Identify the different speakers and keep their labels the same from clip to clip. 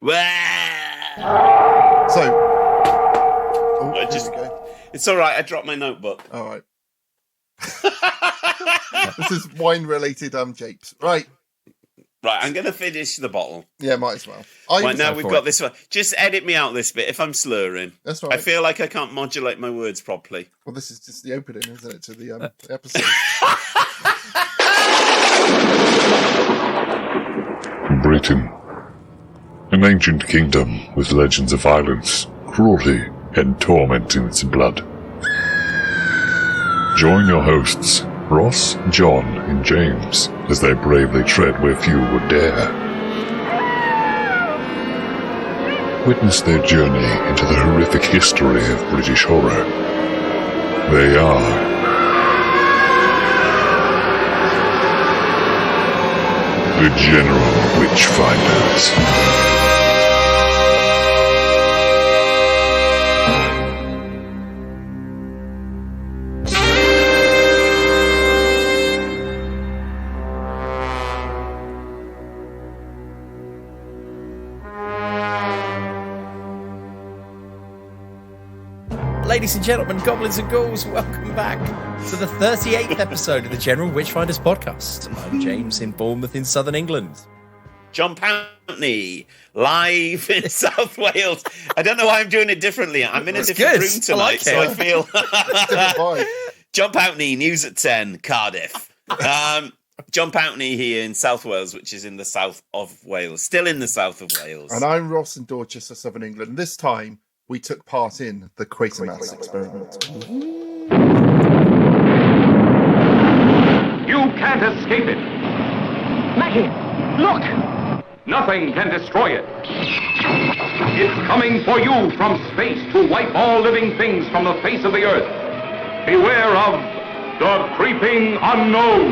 Speaker 1: So,
Speaker 2: it's all right. I dropped my notebook.
Speaker 1: All right. This is wine-related japes. Right.
Speaker 2: Right, I'm going to finish the bottle.
Speaker 1: Yeah, might as well.
Speaker 2: Right, now we've got this one. Just edit me out this bit if I'm slurring.
Speaker 1: That's all right.
Speaker 2: I feel like I can't modulate my words properly.
Speaker 1: Well, this is just the opening, isn't it, to the episode?
Speaker 3: Britain. An ancient kingdom with legends of violence, cruelty, and torment in its blood. Join your hosts, Ross, John, and James, as they bravely tread where few would dare. Witness their journey into the horrific history of British horror. They are the General Witchfinders.
Speaker 4: Ladies and gentlemen, goblins and ghouls, welcome back to the 38th episode of the General Witchfinders podcast. I'm James in Bournemouth in southern England.
Speaker 2: John Pountney, live in South Wales. I don't know why I'm doing it differently. I'm in a different room tonight, so I feel... John Pountney, News at 10, Cardiff. John Pountney here in South Wales, which is in the south of Wales. Still in the south of Wales.
Speaker 1: And I'm Ross in Dorchester, southern England. This time, we took part in the Quatermass Experiment.
Speaker 5: You can't escape it.
Speaker 6: Maggie, look!
Speaker 5: Nothing can destroy it. It's coming for you from space to wipe all living things from the face of the earth. Beware of the creeping unknown.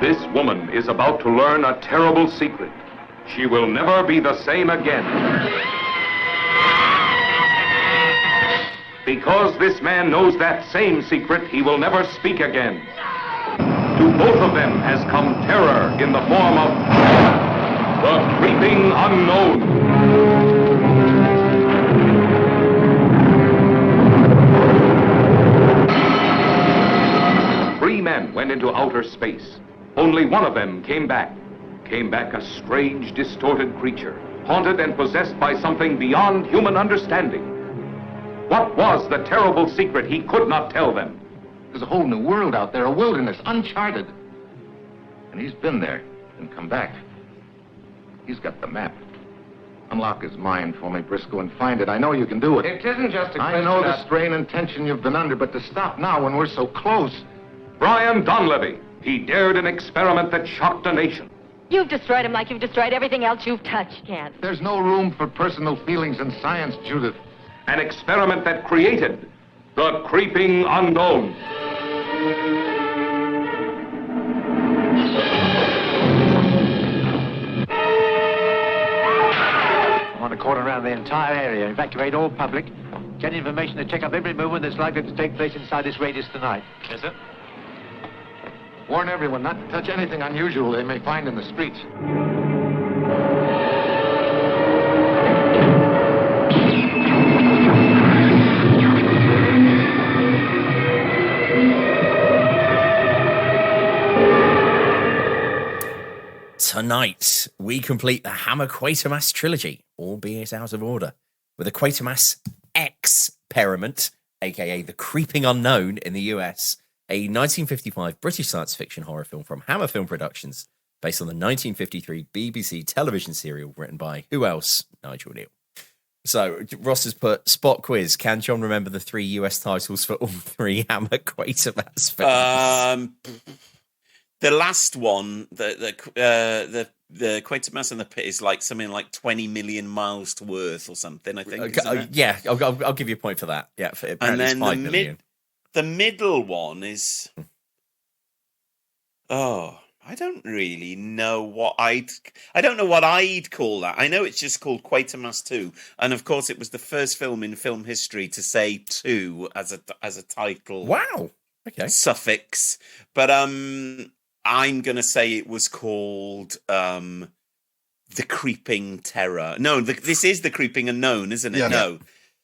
Speaker 5: This woman is about to learn a terrible secret. She will never be the same again. Because this man knows that same secret, he will never speak again. To both of them has come terror in the form of the creeping unknown. Three men went into outer space. Only one of them came back. Came back a strange, distorted creature, haunted and possessed by something beyond human understanding. What was the terrible secret he could not tell them?
Speaker 6: There's a whole new world out there, a wilderness, uncharted. And he's been there and come back. He's got the map. Unlock his mind for me, Briscoe, and find it. I know you can do it.
Speaker 7: It isn't just a question
Speaker 6: I know the strain and tension you've been under, but to stop now when we're so close.
Speaker 5: Brian Donlevy. He dared an experiment that shocked a nation.
Speaker 8: You've destroyed him like you've destroyed everything else you've touched, Kent.
Speaker 6: There's no room for personal feelings in science, Judith.
Speaker 5: An experiment that created the creeping unknown.
Speaker 7: I want to cordon around the entire area, evacuate all public, get information to check up every movement that's likely to take place inside this radius tonight.
Speaker 6: Yes, sir. Warn everyone not to touch anything unusual they may find in the streets.
Speaker 4: Tonight, we complete the Hammer Quatermass trilogy, albeit out of order, with a Quatermass Experiment, a.k.a. The Creeping Unknown in the US, a 1955 British science fiction horror film from Hammer Film Productions, based on the 1953 BBC television serial written by who else? Nigel Kneale. So, Ross has put, spot quiz, can John remember the 3 US titles for all 3 Hammer Quatermass films?
Speaker 2: The last one, the Quatermass and the Pit is like something like 20 million miles to Earth or something, I think.
Speaker 4: Yeah, I'll give you a point for that. Yeah,
Speaker 2: and then
Speaker 4: 5 million.
Speaker 2: The middle one is... Oh, I don't really know what I don't know what I'd call that. I know it's just called Quatermass 2. And of course, it was the first film in film history to say 2 as a title.
Speaker 4: Wow. Okay.
Speaker 2: Suffix. But I'm going to say it was called The Creeping Terror. No, this is The Creeping Unknown, isn't it?
Speaker 1: Yeah.
Speaker 2: No.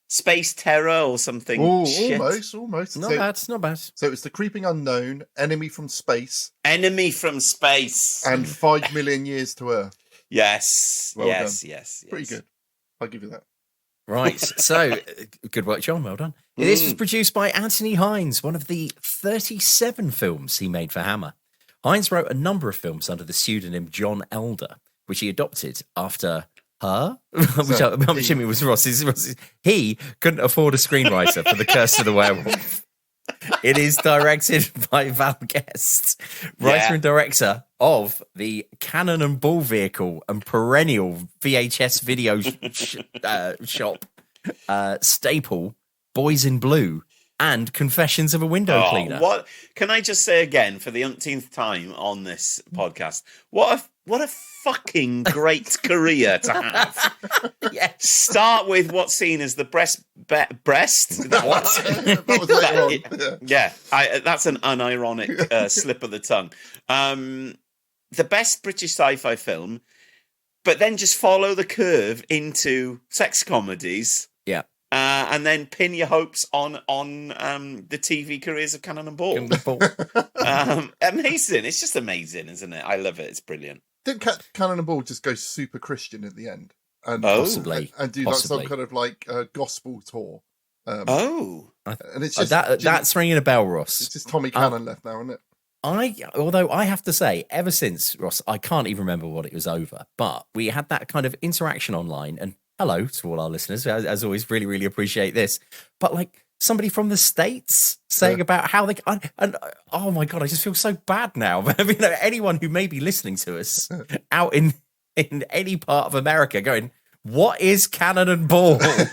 Speaker 2: Space Terror or something.
Speaker 1: Almost.
Speaker 4: Not bad.
Speaker 1: So it's The Creeping Unknown, Enemy from Space.
Speaker 2: Enemy from Space.
Speaker 1: And 5 million Years to Earth.
Speaker 2: Yes.
Speaker 1: Well
Speaker 2: yes.
Speaker 1: done. Pretty good. I'll give you that.
Speaker 4: Right. So, good work, John. Well done. This was produced by Anthony Hinds, one of the 37 films he made for Hammer. Hinds wrote a number of films under the pseudonym John Elder, which he adopted after her, which I'm assuming was Ross's. He couldn't afford a screenwriter for The Curse of the Werewolf. It is directed by Val Guest, writer and director of the Cannon and Ball vehicle and perennial VHS video shop staple, Boys in Blue, and Confessions of a Window Cleaner.
Speaker 2: What can I just say again for the umpteenth time on this podcast? What a fucking great career to have.
Speaker 4: Yes.
Speaker 2: Start with what's seen as the breast.
Speaker 1: That was later on.
Speaker 2: Yeah, that's an unironic slip of the tongue. The best British sci-fi film, but then just follow the curve into sex comedies.
Speaker 4: Yeah.
Speaker 2: And then pin your hopes on the TV careers of Cannon and Ball. Amazing. It's just amazing, isn't it? I love it. It's brilliant.
Speaker 1: Didn't Cannon and Ball just go super Christian at the end? And,
Speaker 4: Possibly.
Speaker 1: And do like some kind of like gospel tour.
Speaker 2: And
Speaker 1: it's just
Speaker 4: that's ringing a bell, Ross.
Speaker 1: It's just Tommy Cannon left now, isn't it?
Speaker 4: Although I have to say, ever since, Ross, I can't even remember what it was over, but we had that kind of interaction online, and hello to all our listeners, as always, really, really appreciate this. But like somebody from the States saying about how they, and oh my God, I just feel so bad now. You know, anyone who may be listening to us out in any part of America going, what is Cannon and Ball? What is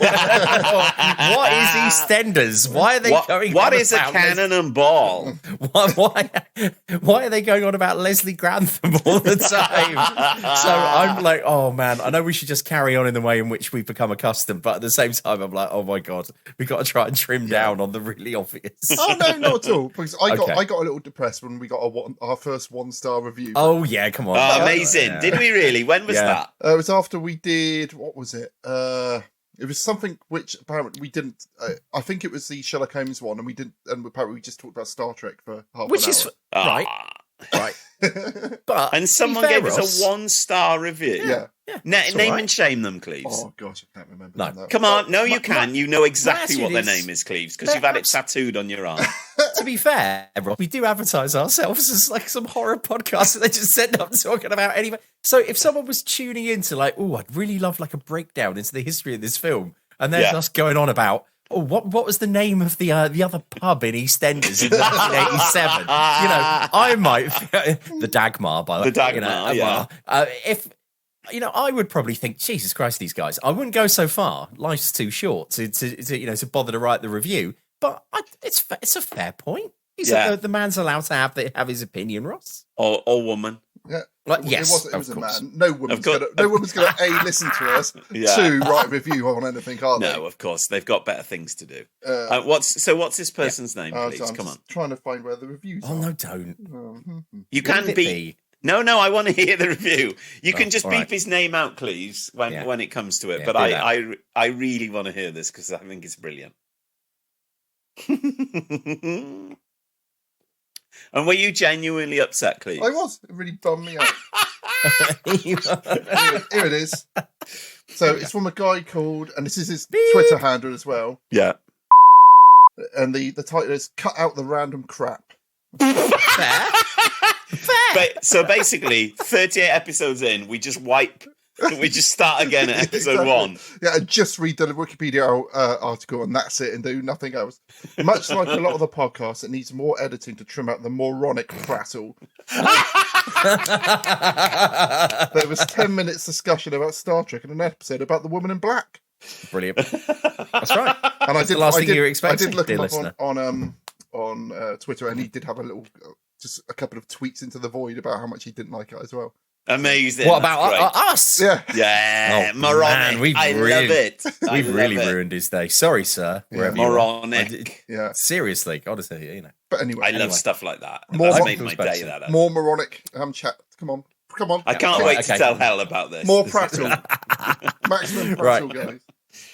Speaker 4: EastEnders? Why are they going?
Speaker 2: What is a Cannon and Ball?
Speaker 4: Why are they going on about Leslie Grantham all the time? So I'm like, oh man, I know we should just carry on in the way in which we've become accustomed, but at the same time, I'm like, oh my God, we got to try and trim down on the really obvious.
Speaker 1: Oh no, not at all. Because I got a little depressed when we got our first 1-star review.
Speaker 4: Oh yeah, come on!
Speaker 2: Oh, amazing! Did we really? When was that?
Speaker 1: It was after we did. What was it? It was something which apparently we didn't. I think it was the Sherlock Holmes one, and we didn't. And apparently we just talked about Star Trek for half
Speaker 4: which
Speaker 1: an
Speaker 4: is
Speaker 1: hour.
Speaker 4: Right. But
Speaker 2: and someone gave us a 1-star review.
Speaker 1: Yeah.
Speaker 2: Name and shame them, Cleves.
Speaker 1: Oh gosh, I can't remember.
Speaker 4: No.
Speaker 1: That.
Speaker 2: Come on, no, you can. You know exactly what their name is, Cleves, because you've had it tattooed on your arm.
Speaker 4: To be fair, Rob, we do advertise ourselves as like some horror podcast that they just send up talking about anyway. So if someone was tuning into like, oh, I'd really love like a breakdown into the history of this film, and then us going on about, oh, what was the name of the other pub in EastEnders in 1987? You know, I might the Dagmar, by
Speaker 2: the Dagmar.
Speaker 4: If I would probably think, Jesus Christ, these guys. I wouldn't go so far. Life's too short to bother to write the review. But it's a fair point. The man's allowed to have his opinion, Ross,
Speaker 2: or woman.
Speaker 1: Yeah.
Speaker 4: Yes,
Speaker 1: it was a man. No woman's going to A, listen to us, 2, write a review on anything, are they?
Speaker 2: No, of course. They've got better things to do. What's this person's name, please?
Speaker 1: So
Speaker 2: Come on.
Speaker 1: Trying to find where the reviews are.
Speaker 4: Oh, no, don't.
Speaker 2: You can be... No, I want to hear the review. You can just beep his name out, please, when it comes to it. But I really want to hear this because I think it's brilliant. And were you genuinely upset, Cleve?
Speaker 1: I was. It really bummed me out. Here it is. So it's from a guy called, and this is his Twitter handle as well.
Speaker 2: Yeah.
Speaker 1: And the title is "Cut Out the Random Crap."
Speaker 4: Fair.
Speaker 2: So basically, 38 episodes in, we just start again at episode 1.
Speaker 1: Yeah, and just read the Wikipedia article and that's it, and do nothing else. Much like a lot of the podcasts, it needs more editing to trim out the moronic prattle. There was 10 minutes discussion about Star Trek and an episode about the Woman in Black.
Speaker 4: Brilliant. That's right.
Speaker 1: And
Speaker 4: That's the last thing you were expecting.
Speaker 1: I did look him up on Twitter, and he did have a little, just a couple of tweets into the void about how much he didn't like it as well.
Speaker 2: Amazing.
Speaker 4: What about us?
Speaker 1: Yeah.
Speaker 2: Moronic. I love it.
Speaker 4: We've really ruined his day. Sorry, sir.
Speaker 2: Moronic.
Speaker 4: Seriously, honestly,
Speaker 1: But anyway.
Speaker 2: I love stuff like that. That's made my day, that.
Speaker 1: More moronic chat. Come on. Come on.
Speaker 2: I can't wait to tell Hell about this.
Speaker 1: More prattle. Maximum prattle, guys.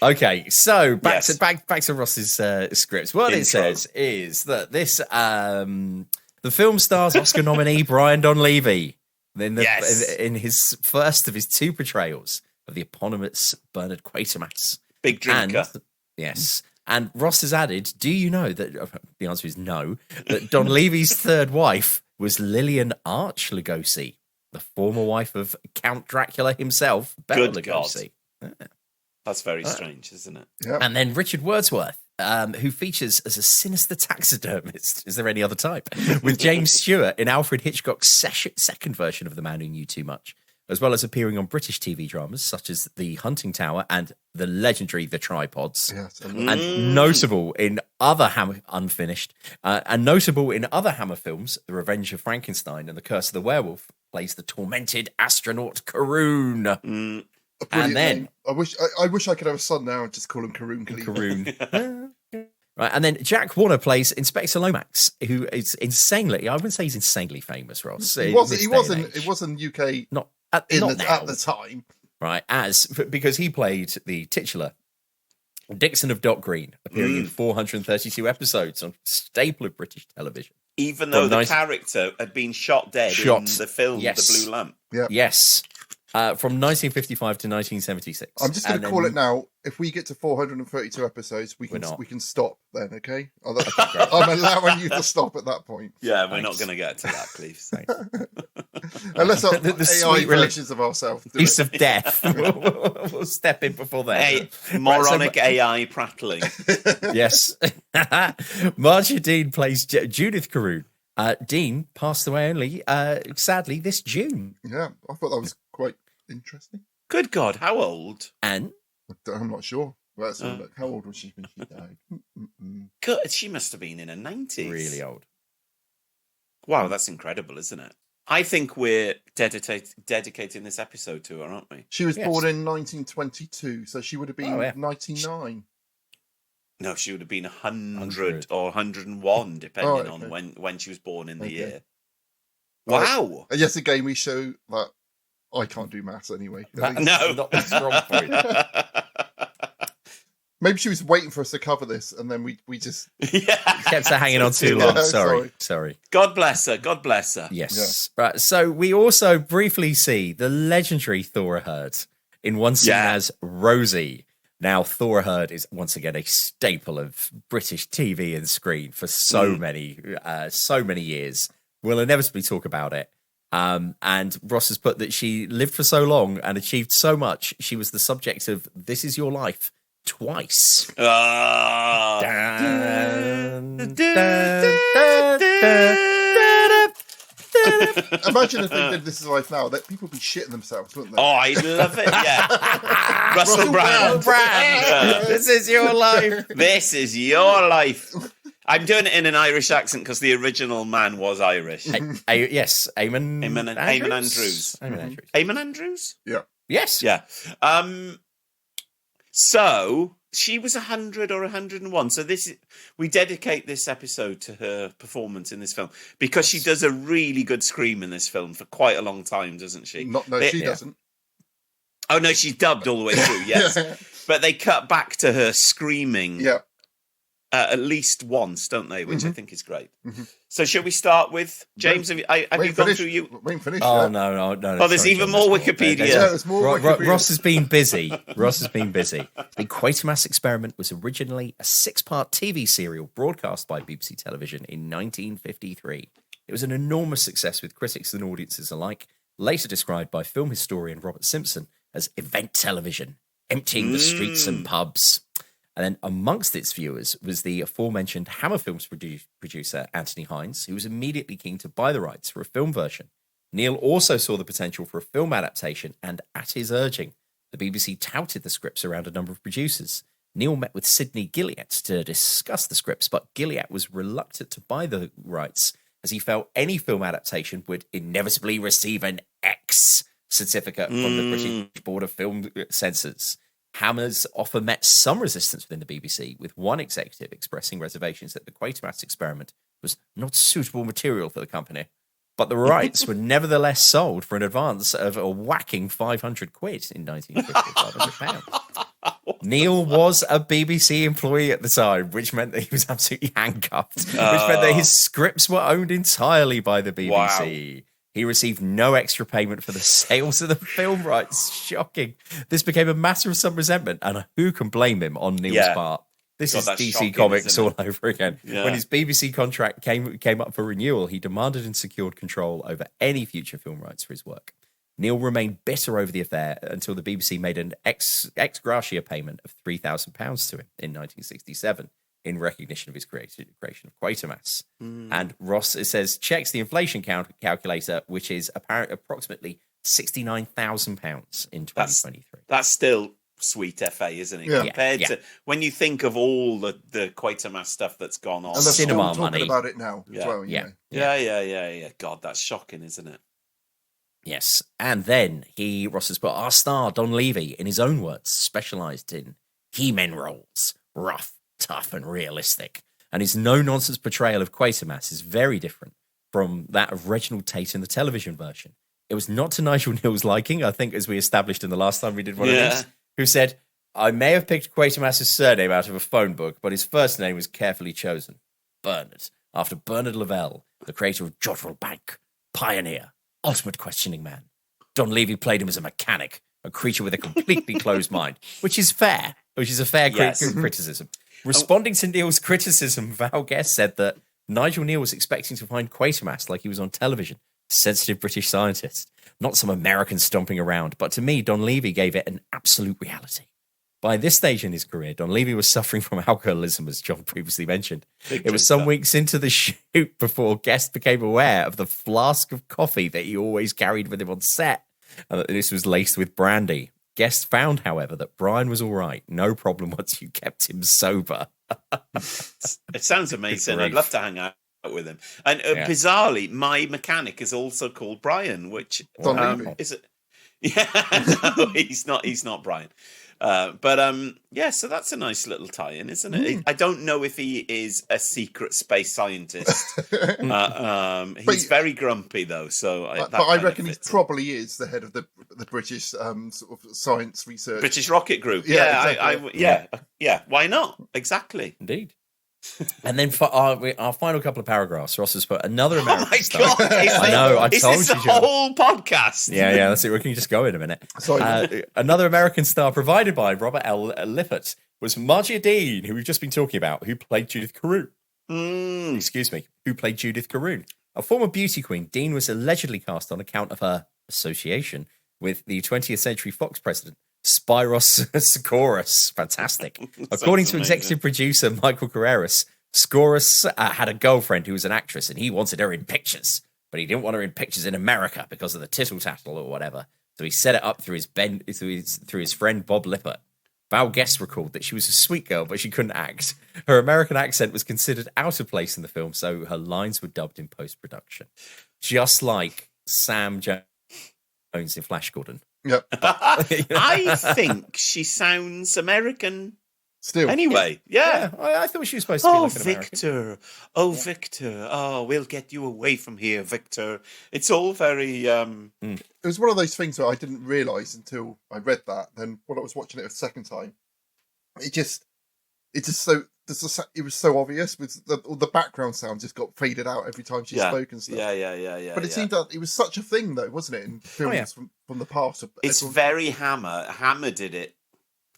Speaker 4: Okay, so back to Ross's scripts. What it says is that this the film stars Oscar nominee Brian Donlevy in his first of his 2 portrayals of the eponymous Bernard Quatermass.
Speaker 2: Big drinker.
Speaker 4: And Ross has added, do you know that, the answer is no, that Donlevy's third wife was Lillian Arch Lugosi, the former wife of Count Dracula himself, Bela Lugosi.
Speaker 2: That's very strange, isn't it?
Speaker 1: Yep.
Speaker 4: And then Richard Wordsworth, who features as a sinister taxidermist, is there any other type, with James Stewart in Alfred Hitchcock's second version of The Man Who Knew Too Much, as well as appearing on British TV dramas such as The Hunting Tower and the legendary The Tripods.
Speaker 1: Yes,
Speaker 4: and notable in other Hammer films, The Revenge of Frankenstein and The Curse of the Werewolf, plays the tormented astronaut Carroon.
Speaker 1: And then name. I wish I could have a son now and just call him Carroon.
Speaker 4: Right, and then Jack Warner plays Inspector Lomax, who is insanely, I wouldn't say he's insanely famous, Ross.
Speaker 1: He was in UK
Speaker 4: not
Speaker 1: at the time.
Speaker 4: Right, because he played the titular Dixon of Dock Green, appearing in 432 episodes on a staple of British television.
Speaker 2: Even though the character had been shot dead in the film The Blue Lamp.
Speaker 1: Yeah.
Speaker 4: Yes. From 1955 to 1976.
Speaker 1: I'm just going to call it now. If we get to 432 episodes, we can stop then, okay? I'm allowing you to stop at that point.
Speaker 2: Yeah, we're not going to get to that, please.
Speaker 1: Unless the AI versions of ourselves.
Speaker 4: Piece of death. We'll step in before that.
Speaker 2: Moronic AI prattling.
Speaker 4: Yes. Margia Dean plays Judith Carroon. Dean passed away only, sadly, this June.
Speaker 1: Yeah, I thought that was quite interesting.
Speaker 2: Good God, how old?
Speaker 4: And?
Speaker 1: I'm not sure. Let's have a look. How old was she when she died?
Speaker 2: God, she must have been in her 90s.
Speaker 4: Really old.
Speaker 2: Wow, that's incredible, isn't it? I think we're dedicating this episode to her, aren't we?
Speaker 1: She was born in 1922, so she would have been 99.
Speaker 2: No, she would have been 100 or 101, depending on when she was born in the year. Wow.
Speaker 1: Yes, again, we show that I can't do maths anyway.
Speaker 2: No.
Speaker 4: Not the strong point.
Speaker 1: Maybe she was waiting for us to cover this, and then we just...
Speaker 4: kept her hanging on too long. Sorry.
Speaker 2: God bless her. God bless her.
Speaker 4: Yes. Yeah. Right. So we also briefly see the legendary Thora Hird in one scene as Rosie. Now, Thora Hird is once again a staple of British TV and screen for so many years. We'll inevitably talk about it. And Ross has put that she lived for so long and achieved so much. She was the subject of This Is Your Life twice.
Speaker 1: Imagine if they did This Is Life now, that people would be shitting themselves, wouldn't they?
Speaker 2: Oh, I'd love it, yeah. Russell Brand.
Speaker 4: This is your life.
Speaker 2: This is your life. I'm doing it in an Irish accent because the original man was Irish.
Speaker 4: Yes, Eamon
Speaker 2: Andrews. Eamon Andrews?
Speaker 1: Yeah.
Speaker 4: Yes.
Speaker 2: Yeah. So she was 100 or 101. So we dedicate this episode to her performance in this film because she does a really good scream in this film for quite a long time, doesn't she?
Speaker 1: She doesn't.
Speaker 2: Oh, no, she's dubbed all the way through, yes. But they cut back to her screaming at least once, don't they? Which I think is great. So shall we start with James? Have you gone through you?
Speaker 1: We ain't finished
Speaker 4: Oh,
Speaker 1: yet.
Speaker 4: no.
Speaker 2: Oh, there's even more Wikipedia.
Speaker 1: There's more Wikipedia.
Speaker 4: Ross has been busy. The Quatermass Experiment was originally a 6-part TV serial broadcast by BBC Television in 1953. It was an enormous success with critics and audiences alike, later described by film historian Robert Simpson as event television, emptying the streets and pubs. And then amongst its viewers was the aforementioned Hammer Films producer Anthony Hinds, who was immediately keen to buy the rights for a film version. Kneale also saw the potential for a film adaptation, and at his urging, the BBC touted the scripts around a number of producers. Kneale met with Sidney Gilliat to discuss the scripts, but Gilliat was reluctant to buy the rights as he felt any film adaptation would inevitably receive an X certificate from the British Board of Film Censors. Hammer's offer met some resistance within the BBC, with one executive expressing reservations that the Quatermass Experiment was not suitable material for the company. but the rights were nevertheless sold for an advance of a whacking 500 quid in 1950, £500. Kneale was a BBC employee at the time, which meant that he was absolutely handcuffed, which meant that his scripts were owned entirely by the BBC. Wow. He received no extra payment for the sales of the film rights. Shocking. This became a matter of some resentment, and who can blame him on Kneale's part? This is DC Comics all over again. Yeah. When his BBC contract came up for renewal, he demanded and secured control over any future film rights for his work. Kneale remained bitter over the affair until the BBC made an ex-gratia payment of £3,000 to him in 1967 in recognition of his creation of Quatermass. And Ross, it says, checks the inflation calculator, which is approximately £69,000 in 2023.
Speaker 2: That's still sweet FA, isn't it? Yeah. Compared to when you think of all the Quatermass stuff that's gone on.
Speaker 1: And they're still talking about it now as well.
Speaker 2: Yeah. God, that's shocking, isn't it?
Speaker 4: Yes. And then Ross has put our star, Donlevy, in his own words, specialised in He-Men roles, rough, tough and realistic. And his no-nonsense portrayal of Quatermass is very different from that of Reginald Tate in the television version. It was not to Nigel Kneale's liking, I think, as we established in the last time we did one of these, who said, I may have picked Quatermass's surname out of a phone book, but his first name was carefully chosen. Bernard, after Bernard Lavelle, the creator of Jodrell Bank, pioneer, ultimate questioning man. Donlevy played him as a mechanic, a creature with a completely closed mind, which is fair, criticism. Responding to Kneale's criticism, Val Guest said that Nigel Kneale was expecting to find Quatermass like he was on television, a sensitive British scientist, not some American stomping around, but to me, Donlevy gave it an absolute reality. By this stage in his career, Donlevy was suffering from alcoholism, as John previously mentioned. It was some weeks into the shoot before Guest became aware of the flask of coffee that he always carried with him on set, and that this was laced with brandy. Guest found, however, that Brian was all right. No problem once you kept him sober.
Speaker 2: It sounds amazing. I'd love to hang out with him. And bizarrely, my mechanic is also called Brian, which is it? Yeah, no, he's not Brian. So that's a nice little tie-in, isn't it? I don't know if he is a secret space scientist. He's very grumpy though, so
Speaker 1: I reckon he probably is the head of the British sort of science research,
Speaker 2: British Rocket Group. Why not? Exactly,
Speaker 4: indeed. And then for our final couple of paragraphs, Ross has put another American star.
Speaker 2: God, I know, I told you. Is this the whole podcast?
Speaker 4: Yeah, that's it. We can just go in a minute. Another American star provided by Robert L. Lippert was Margia Dean, who we've just been talking about, who played Judith Carroon. Who played Judith Carroon. A former beauty queen, Dean was allegedly cast on account of her association with the 20th Century Fox president, Spiros Skouras. Fantastic. According to executive producer Michael Carreras, Skouras had a girlfriend who was an actress and he wanted her in pictures, but he didn't want her in pictures in America because of the tittle-tattle or whatever. So he set it up through his friend Bob Lippert. Val Guest recalled that she was a sweet girl, but she couldn't act. Her American accent was considered out of place in the film, so her lines were dubbed in post-production. Just like Sam Jones in Flash Gordon.
Speaker 1: Yep.
Speaker 2: I think she sounds American.
Speaker 1: Still.
Speaker 2: Anyway, yeah.
Speaker 4: I thought she was supposed to be like an
Speaker 2: Victor.
Speaker 4: American.
Speaker 2: Victor. We'll get you away from here, Victor. It's all very...
Speaker 1: It was one of those things where I didn't realise until I read that. Then when I was watching it a second time, it was so obvious. With all the background sound just got faded out every time she spoke and stuff.
Speaker 2: Yeah.
Speaker 1: But it seemed that it was such a thing, though, wasn't it? In films from the past.
Speaker 2: It's very Hammer. Hammer did it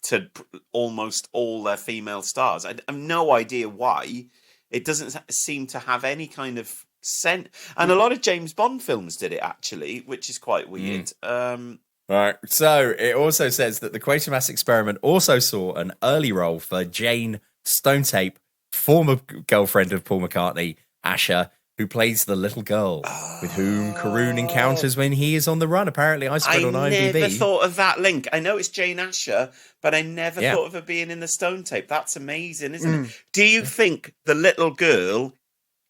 Speaker 2: to almost all their female stars. I have no idea why. It doesn't seem to have any kind of sense. And a lot of James Bond films did it, actually, which is quite weird.
Speaker 4: Right. So it also says that the Quatermass Experiment also saw an early role for Jane Stonetape, former girlfriend of Paul McCartney, Asher, who plays the little girl with whom Carroon encounters when he is on the run. Apparently, I spread on IMDb.
Speaker 2: I never thought of that link. I know it's Jane Asher, but I never thought of her being in the Stone Tape. That's amazing, isn't it? Do you think the little girl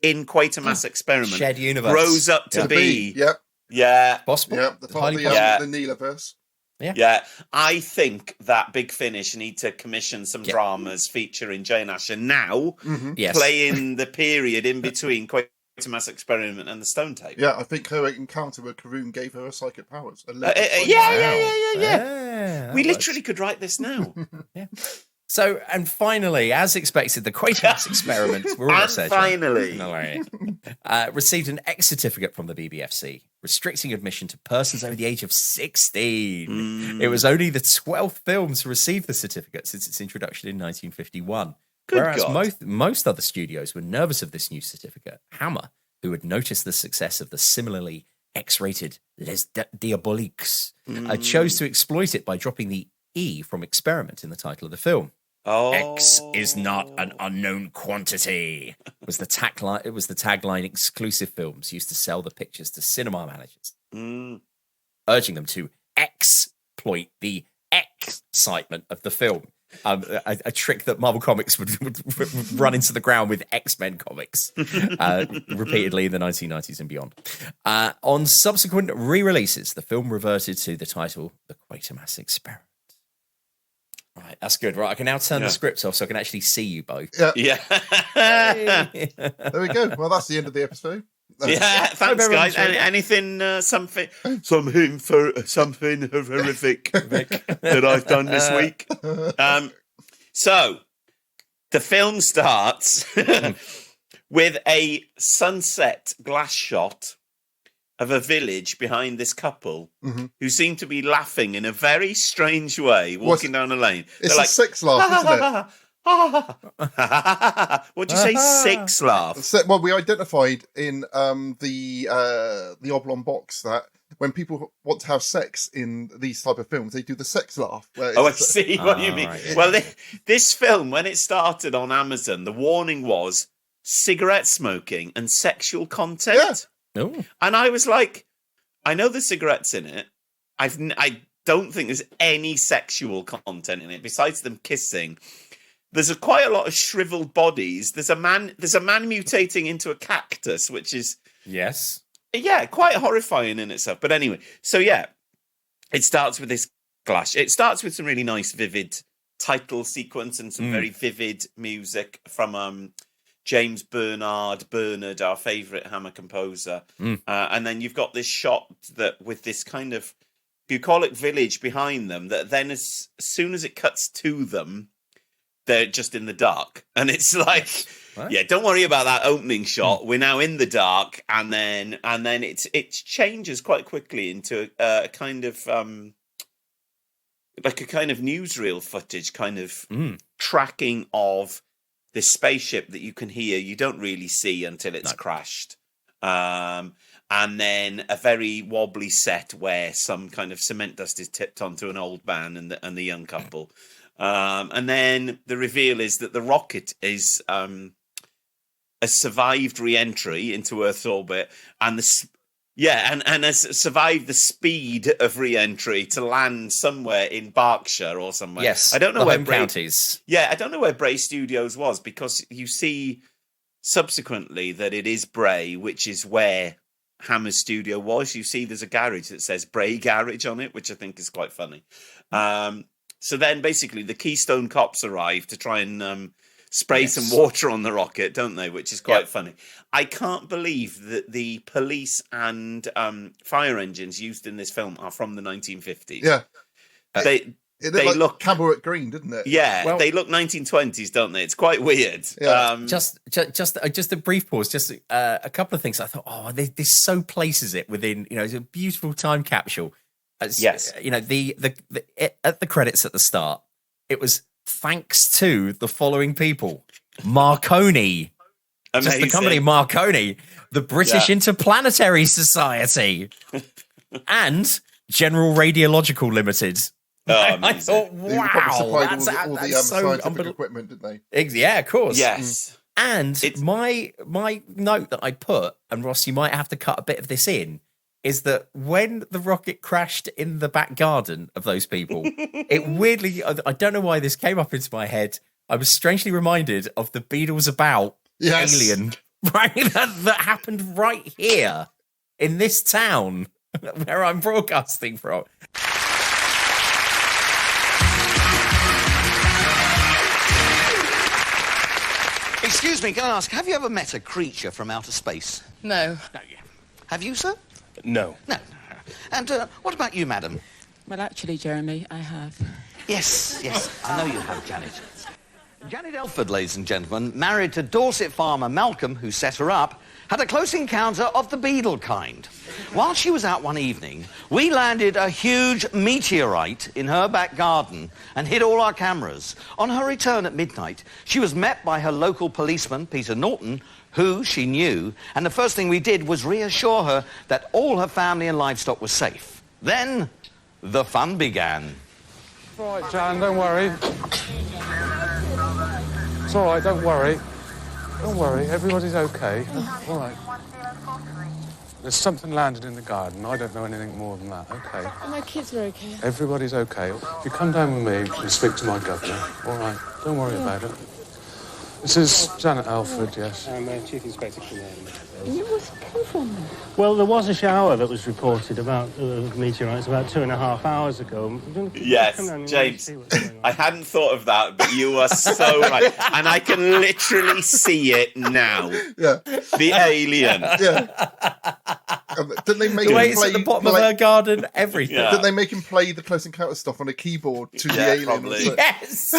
Speaker 2: in Quatermass Experiment
Speaker 4: Shared universe
Speaker 2: grows up to be?
Speaker 1: Yep.
Speaker 2: Yeah.
Speaker 4: Possible.
Speaker 1: Yep. The Neelaverse.
Speaker 2: Yeah, I think that Big Finish need to commission some dramas featuring Jane Asher now, playing the period in between Quatermass Experiment and the Stone Tape.
Speaker 1: Yeah, I think her encounter with Carroon gave her psychic powers.
Speaker 2: Yeah. We literally could write this now.
Speaker 4: Yeah. So, and finally, as expected, the Quatermass Experiment, we're almost there,
Speaker 2: finally,
Speaker 4: no worry, received an X certificate from the BBFC, restricting admission to persons over the age of 16. It was only the 12th film to receive the certificate since its introduction in 1951. Whereas most other studios were nervous of this new certificate. Hammer, who had noticed the success of the similarly X-rated Les Diaboliques, chose to exploit it by dropping the E from experiment in the title of the film. X is not an unknown quantity was the tagline. It was the tagline exclusive films used to sell the pictures to cinema managers, urging them to exploit the excitement of the film. A trick that Marvel Comics would run into the ground with X-Men comics repeatedly in the 1990s and beyond. On subsequent re-releases, the film reverted to the title The Quatermass Experiment. Right, that's good. Right, I can now turn the script off so I can actually see you both.
Speaker 2: Yeah.
Speaker 1: There we go. Well, that's the end of the episode.
Speaker 2: Yeah, thanks, guys. Anything, something horrific that I've done this week? So, the film starts with a sunset glass shot of a village behind this couple who seem to be laughing in a very strange way, walking down a lane.
Speaker 1: It's a sex laugh, isn't it?
Speaker 2: What'd you say? Six laugh?
Speaker 1: Well, we identified in the oblong box that when people want to have sex in these type of films, they do the sex laugh.
Speaker 2: I see what you mean. Right, yeah. Well, this film, when it started on Amazon, the warning was cigarette smoking and sexual content.
Speaker 1: Yeah.
Speaker 4: Oh.
Speaker 2: And I was like, I know the cigarettes in it. I don't think there's any sexual content in it besides them kissing. There's quite a lot of shriveled bodies. There's a man mutating into a cactus, which is quite horrifying in itself. But anyway, so it starts with this clash. It starts with some really nice, vivid title sequence and some very vivid music from James Bernard, our favourite Hammer composer. And then you've got this shot that with this kind of bucolic village behind them that then as soon as it cuts to them, they're just in the dark. And it's like, don't worry about that opening shot. We're now in the dark. And then it changes quite quickly into a kind of like a kind of newsreel footage kind of tracking of this spaceship that you can hear, you don't really see until it's crashed. And then a very wobbly set where some kind of cement dust is tipped onto an old man and the young couple. And then the reveal is that the rocket is a survived re-entry into Earth's orbit, and and has survived the speed of re-entry to land somewhere in Berkshire or somewhere.
Speaker 4: Yes,
Speaker 2: I don't know where
Speaker 4: counties.
Speaker 2: Yeah, I don't know where Bray Studios was, because you see subsequently that it is Bray, which is where Hammer's studio was. You see there's a garage that says Bray Garage on it, which I think is quite funny. So then basically the Keystone Cops arrive to try and spray some water on the rocket, don't they? Which is quite funny. I can't believe that the police and fire engines used in this film are from the 1950s.
Speaker 1: Yeah.
Speaker 2: They
Speaker 1: look Cabaret Green, didn't it?
Speaker 2: Yeah, well, they look 1920s, don't they? It's quite weird.
Speaker 1: Yeah.
Speaker 4: Just a brief pause. Just a couple of things. I thought, this so places it within. It's a beautiful time capsule.
Speaker 2: Yes.
Speaker 4: At the credits at the start, it was thanks to the following people: Marconi, just the company Marconi, the British Interplanetary Society, and General Radiological Limited. I thought, wow,
Speaker 1: that's the scientific equipment, didn't they?
Speaker 4: Yeah, of course.
Speaker 2: Yes.
Speaker 4: And my note that I put, and Ross, you might have to cut a bit of this in, is that when the rocket crashed in the back garden of those people, it weirdly, I don't know why this came up into my head, I was strangely reminded of the Beatles About Alien, right? That happened right here in this town where I'm broadcasting from.
Speaker 9: Excuse Excuse me, can I ask, have you ever met a creature from outer space?
Speaker 10: No.
Speaker 9: No, you have you, sir?
Speaker 10: No.
Speaker 9: No. And what about you, madam?
Speaker 10: Well, actually, Jeremy, I have.
Speaker 9: Yes, I know you have, Janet. Janet Elford, ladies and gentlemen, married to Dorset farmer Malcolm, who set her up, had a close encounter of the beetle kind. While she was out one evening, we landed a huge meteorite in her back garden and hid all our cameras. On her return at midnight, she was met by her local policeman, Peter Norton, who she knew, and the first thing we did was reassure her that all her family and livestock was safe. Then, the fun began.
Speaker 11: It's all right, Jan, don't worry. It's all right, don't worry. Don't worry, everybody's okay. All right. There's something landed in the garden. I don't know anything more than that. Okay.
Speaker 10: My kids are okay.
Speaker 11: Everybody's okay. If you come down with me and speak to my governor, all right, don't worry about it. This is Janet Alford, yes.
Speaker 12: I'm Chief Inspector Lomax.
Speaker 10: What's come from there?
Speaker 12: Well, there was a shower that was reported about meteorites about 2.5 hours ago.
Speaker 2: Yes, James, I hadn't thought of that, but you are so right. And I can literally see it now.
Speaker 1: Yeah.
Speaker 2: The alien.
Speaker 1: Yeah. Didn't they make
Speaker 4: the
Speaker 1: him
Speaker 4: way it's
Speaker 1: play,
Speaker 4: at the bottom of her garden, everything.
Speaker 2: Yeah.
Speaker 1: Didn't they make him play the Close Encounter stuff on a keyboard to the alien?
Speaker 2: Probably.
Speaker 4: Yes.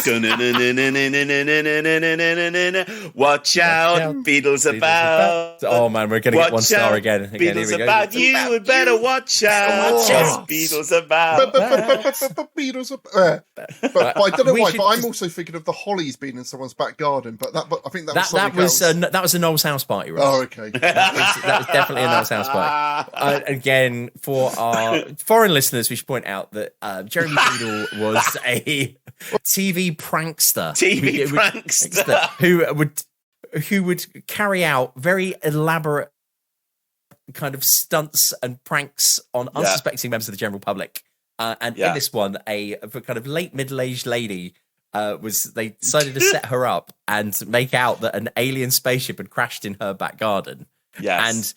Speaker 2: Watch out, beetles about.
Speaker 4: Oh man, we're going to get 1 star again.
Speaker 2: Beetles about. You would better watch out. Beetles about.
Speaker 1: Beetles about. But I don't know why. But I'm also thinking of the hollies being in someone's back garden. But I think that
Speaker 4: was a Noel's house party, right?
Speaker 1: Oh, okay.
Speaker 4: That was definitely a Noel's house party. Again, for our foreign listeners, we should point out that Jeremy Beadle was a TV prankster. Who would carry out very elaborate kind of stunts and pranks on unsuspecting members of the general public. In this one, a kind of late middle-aged lady they decided to set her up and make out that an alien spaceship had crashed in her back garden.
Speaker 2: Yes.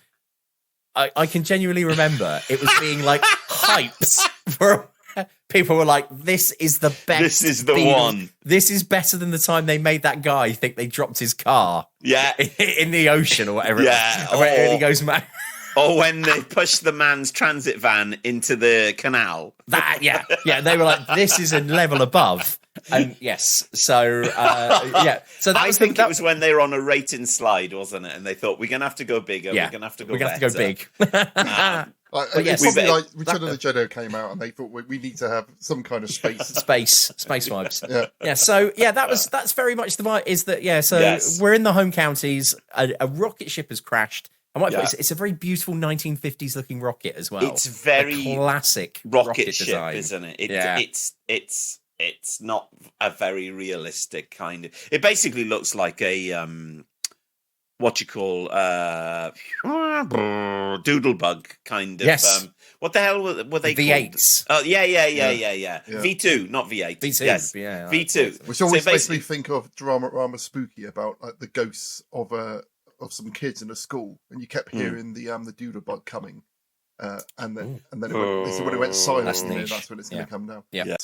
Speaker 4: And I can genuinely remember it was being like hyped for. People were like, this is the best.
Speaker 2: This is the one.
Speaker 4: This is better than the time they made that guy think they dropped his car in the ocean or whatever.
Speaker 2: Yeah.
Speaker 4: Where he goes mad.
Speaker 2: Or when they pushed the man's transit van into the canal.
Speaker 4: They were like, this is a level above. And yes, so so
Speaker 2: I think it was when they were on a rating slide, wasn't it? And they thought, we're gonna have to go bigger. We're gonna have to go big.
Speaker 1: But yes, probably like Return of the Jedi came out, and they thought we need to have some kind of space
Speaker 4: vibes. That's very much the vibe. Is that we're in the home counties. A rocket ship has crashed. It's a very beautiful 1950s looking rocket as well.
Speaker 2: It's very
Speaker 4: classic
Speaker 2: rocket ship,
Speaker 4: design.
Speaker 2: Isn't it? It's not a very realistic kind of. It basically looks like a what you call doodlebug kind of.
Speaker 4: Yes.
Speaker 2: What the hell were they
Speaker 4: V8s?
Speaker 2: Oh yeah. V2, not V8.
Speaker 4: V2.
Speaker 2: Yes. V2.
Speaker 1: Which always makes me think of Drama Spooky about like the ghosts of some kids in a school, and you kept hearing the doodlebug coming. And then when it went silent, that's when it's going to come down.
Speaker 4: Yeah.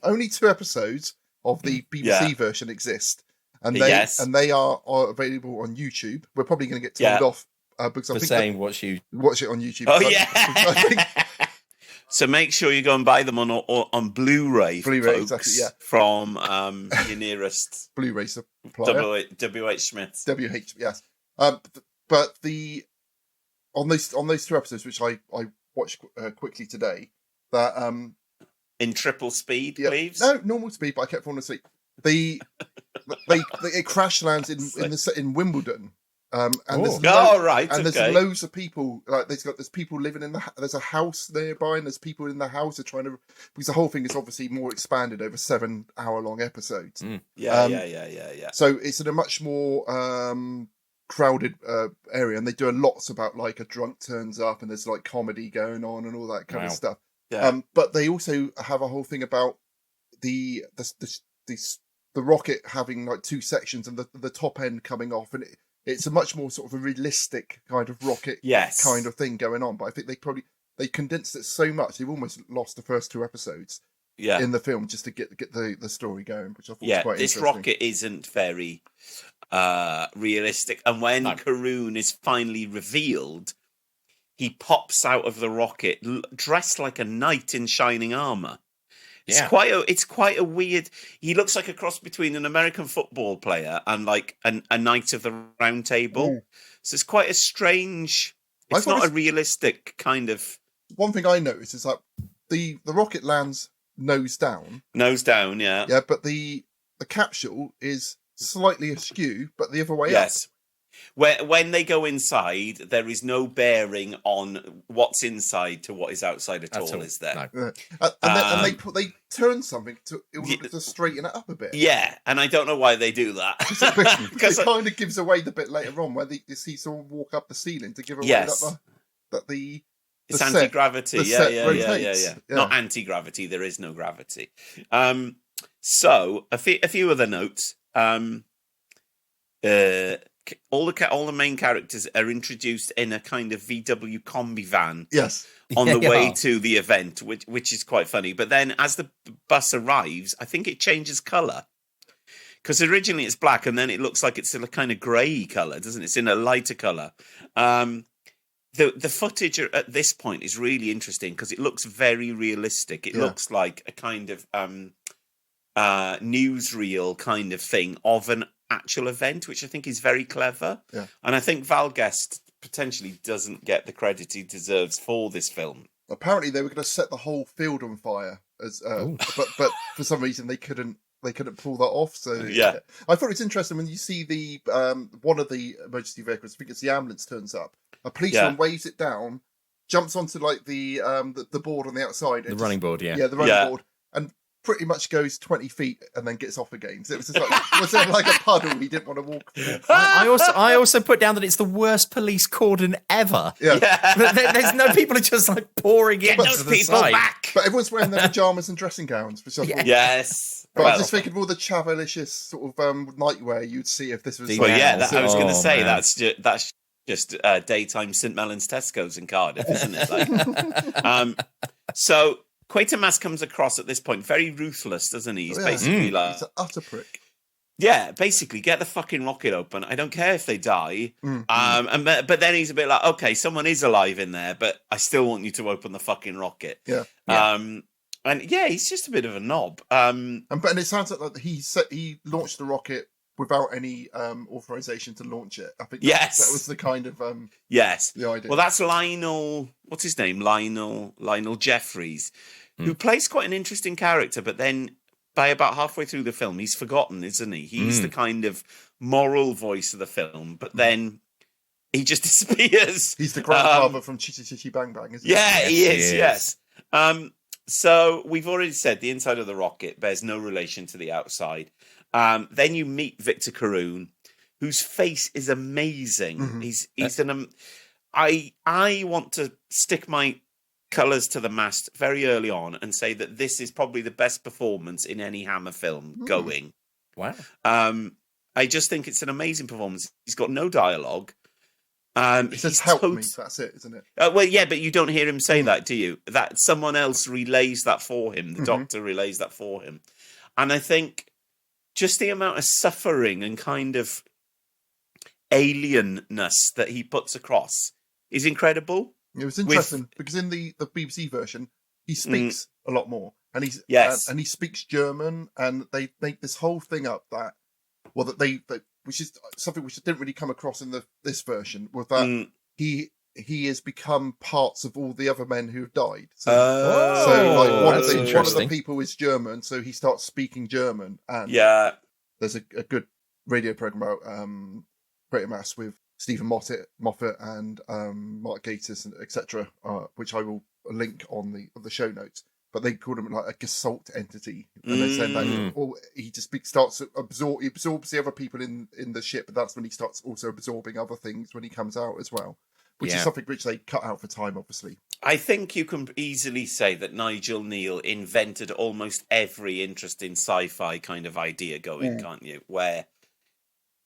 Speaker 1: Only 2 episodes of the BBC version exist, and they are available on YouTube. We're probably going to get told off because I think
Speaker 4: watch it
Speaker 1: on YouTube.
Speaker 2: Oh yeah. So make sure you go and buy them on Blu-ray, folks,
Speaker 1: exactly,
Speaker 2: from your nearest
Speaker 1: Blu-ray supplier.
Speaker 2: WH Smith's.
Speaker 1: WH, yes. But on those 2 episodes, which I watched quickly today, that
Speaker 2: in triple speed, please.
Speaker 1: No, normal speed, but I kept falling asleep. It crash lands in Wimbledon. There's loads of people. Like there's people living in there's a house nearby, and there's people in the house are trying to, because the whole thing is obviously more expanded over 7-hour-long episodes.
Speaker 2: Yeah.
Speaker 1: So it's in a much more crowded area, and they do lots about like a drunk turns up and there's like comedy going on and all that kind of stuff. But they also have a whole thing about the rocket having like 2 sections and the top end coming off, and it's a much more sort of a realistic kind of rocket kind of thing going on. But I think they condensed it so much they've almost lost the first 2 episodes. in the film just to get the story going, which I thought was quite
Speaker 2: this
Speaker 1: interesting.
Speaker 2: rocket isn't very realistic. And when Carroon is finally revealed, he pops out of the rocket dressed like a knight in shining armour. It's quite a weird. He looks like a cross between an American football player and like a knight of the Round Table. So it's quite a strange. It's not a realistic kind of.
Speaker 1: One thing I noticed is that the rocket lands nose down.
Speaker 2: Nose down, yeah.
Speaker 1: Yeah, but the capsule is slightly askew, but the other way up.
Speaker 2: When they go inside, there is no bearing on what's inside to what is outside at all, is there?
Speaker 1: No. And they turn something to straighten it up a bit.
Speaker 2: Yeah, and I don't know why they do that.
Speaker 1: Because it kind of gives away the bit later on where you see someone walk up the ceiling to give away that the
Speaker 2: it's anti-gravity.
Speaker 1: Yeah.
Speaker 2: Not anti-gravity. There is no gravity. So a few other notes. All the main characters are introduced in a kind of VW combi van.
Speaker 1: Yes.
Speaker 2: On the way to the event, which is quite funny. But then as the bus arrives, I think it changes colour. Because originally it's black and then it looks like it's in a kind of grey colour, doesn't it? It's in a lighter colour. The footage at this point is really interesting because it looks very realistic. It looks like a kind of newsreel kind of thing of an actual event, which I think is very clever.
Speaker 1: Yeah.
Speaker 2: And I think Val Guest potentially doesn't get the credit he deserves for this film.
Speaker 1: Apparently they were going to set the whole field on fire, but for some reason they couldn't pull that off. So I thought it's interesting when you see the one of the emergency vehicles, I think it's the ambulance, turns up. A policeman waves it down, jumps onto like the board on the outside,
Speaker 4: the running board,
Speaker 1: the running board, and pretty much goes 20 feet and then gets off again. So it was just like, was there like a puddle he didn't want to walk through?
Speaker 4: I also put down that it's the worst police cordon ever. There's no people are just like pouring in
Speaker 2: those people back.
Speaker 1: But everyone's wearing their pajamas and dressing gowns, which I thought,
Speaker 2: yes.
Speaker 1: But I was just thinking of all the chavalicious sort of nightwear you'd see if this was.
Speaker 2: I was going to say that's just daytime St Mellons Tesco's in Cardiff, isn't it? So Quatermass comes across at this point very ruthless, doesn't he? He's basically like...
Speaker 1: He's an utter prick.
Speaker 2: Yeah, basically, get the fucking rocket open. I don't care if they die. But then he's a bit like, okay, someone is alive in there, but I still want you to open the fucking rocket.
Speaker 1: Yeah.
Speaker 2: And he's just a bit of a knob.
Speaker 1: And it sounds like he launched the rocket without any authorization to launch it. I think that was the kind of the idea.
Speaker 2: Well, that's Lionel. What's his name? Lionel Jeffries, who plays quite an interesting character, but then by about halfway through the film, he's forgotten, isn't he? He's the kind of moral voice of the film, but then he just disappears.
Speaker 1: He's the grandfather from Chitty Chitty Bang Bang, isn't he?
Speaker 2: Yeah, he is. Yes. So we've already said the inside of the rocket bears no relation to the outside. Then you meet Victor Carroon, whose face is amazing. He's I want to stick my colours to the mast very early on and say that this is probably the best performance in any Hammer film going.
Speaker 4: Wow.
Speaker 2: I just think it's an amazing performance. He's got no dialogue.
Speaker 1: He says, help me, that's it, isn't it?
Speaker 2: Well, yeah, but you don't hear him say that, do you? That someone else relays that for him. The doctor relays that for him. And I think just the amount of suffering and kind of alienness that he puts across is incredible.
Speaker 1: It was interesting because in the BBC version, he speaks a lot more. And he's and he speaks German, and they make this whole thing up that which is something which didn't really come across in this version, was that he has become parts of all the other men who have died. So like one of the people is German, so he starts speaking German. And there's a good radio program about Quatermass with Stephen Moffat and Mark Gatiss and etc., which I will link on the show notes. But they called him like a Gestalt entity, and they said that he just starts to absorb. He absorbs the other people in the ship, but that's when he starts also absorbing other things when he comes out as well, which is something which they cut out for time, obviously.
Speaker 2: I think you can easily say that Nigel Kneale invented almost every interesting sci-fi kind of idea going, can't you? Where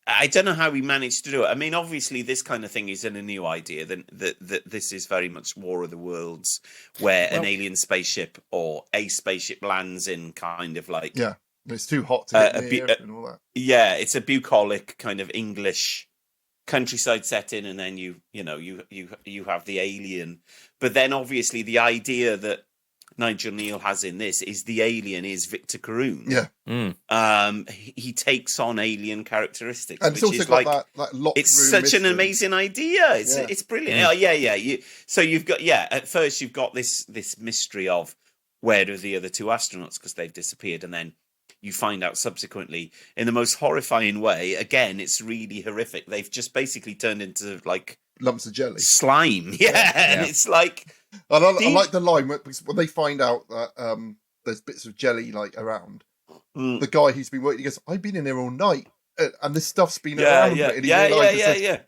Speaker 2: I don't know how he managed to do it. I mean, obviously, this kind of thing isn't a new idea. That this is very much War of the Worlds, where an alien spaceship or a spaceship lands in kind of like
Speaker 1: it's too hot to get near and all that.
Speaker 2: Yeah, it's a bucolic kind of English countryside setting, and then you have the alien. But then obviously the idea that Nigel Kneale has in this is the alien is Victor Carroon.
Speaker 1: Yeah.
Speaker 2: He takes on alien characteristics,
Speaker 1: and it's also got that locked
Speaker 2: it's
Speaker 1: room
Speaker 2: such
Speaker 1: mystery.
Speaker 2: an amazing idea. It's brilliant. So you've got at first you've got this mystery of where are the other two astronauts because they've disappeared, and then you find out subsequently in the most horrifying way. Again, it's really horrific. They've just basically turned into like
Speaker 1: lumps of jelly,
Speaker 2: slime. And it's like.
Speaker 1: I like the line because when they find out that there's bits of jelly like around, the guy who's been working, he goes, "I've been in there all night, and this stuff's been around."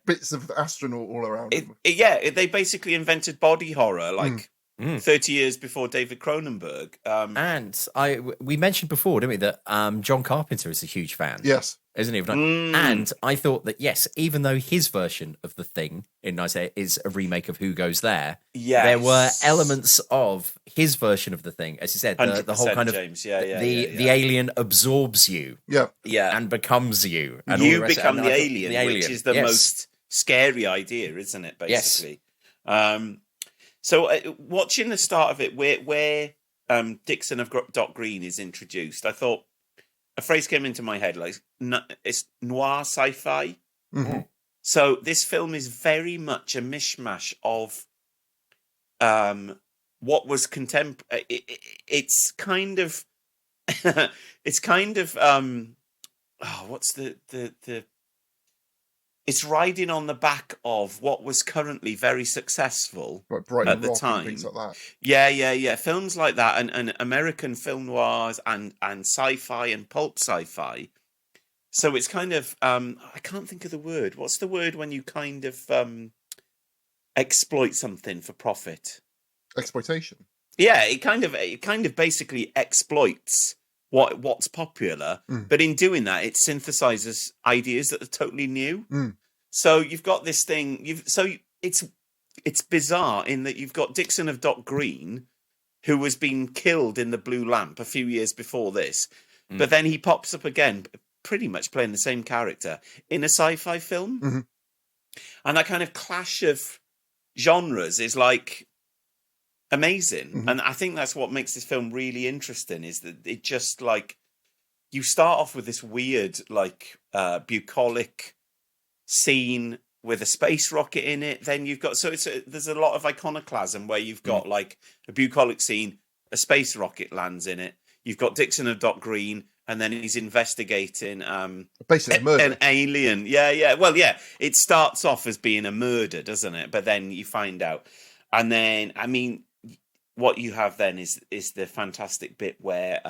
Speaker 1: Bits of astronaut all around.
Speaker 2: They basically invented body horror like 30 years before David Cronenberg.
Speaker 4: And we mentioned before, didn't we, that John Carpenter is a huge fan.
Speaker 1: Yes.
Speaker 4: Isn't he? And I thought that, yes, even though his version of The Thing in Nice Air is a remake of Who Goes There, there were elements of his version of The Thing. As you said, the whole kind of
Speaker 2: James.
Speaker 4: The alien absorbs you, and becomes you, and
Speaker 2: you become the alien, which is the most scary idea, isn't it? Basically, so watching the start of it, where Dixon of Dock Green is introduced, I thought. A phrase came into my head, like, it's noir sci-fi.
Speaker 1: Mm-hmm.
Speaker 2: So this film is very much a mishmash of what was contemporary. It's kind of, what's the it's riding on the back of what was currently very successful at the time.
Speaker 1: Things like that.
Speaker 2: Yeah. Films like that and American film noirs and sci-fi and pulp sci-fi. So it's kind of I can't think of the word. What's the word when you kind of exploit something for profit?
Speaker 1: Exploitation.
Speaker 2: Yeah, it kind of basically exploits what's popular, but in doing that, it synthesizes ideas that are totally new. So you've got this thing. It's bizarre in that you've got Dixon of Dock Green, who was being killed in the Blue Lamp a few years before this, but then he pops up again, pretty much playing the same character in a sci-fi film, and that kind of clash of genres is like. Amazing. And I think that's what makes this film really interesting is that it just like you start off with this weird like bucolic scene with a space rocket in it, then you've got there's a lot of iconoclasm where you've got like a bucolic scene, a space rocket lands in it, you've got Dixon of Dock Green, and then he's investigating
Speaker 1: basically murder.
Speaker 2: An alien. Well, it starts off as being a murder, doesn't it? But then you find out, and then I mean what you have then is the fantastic bit where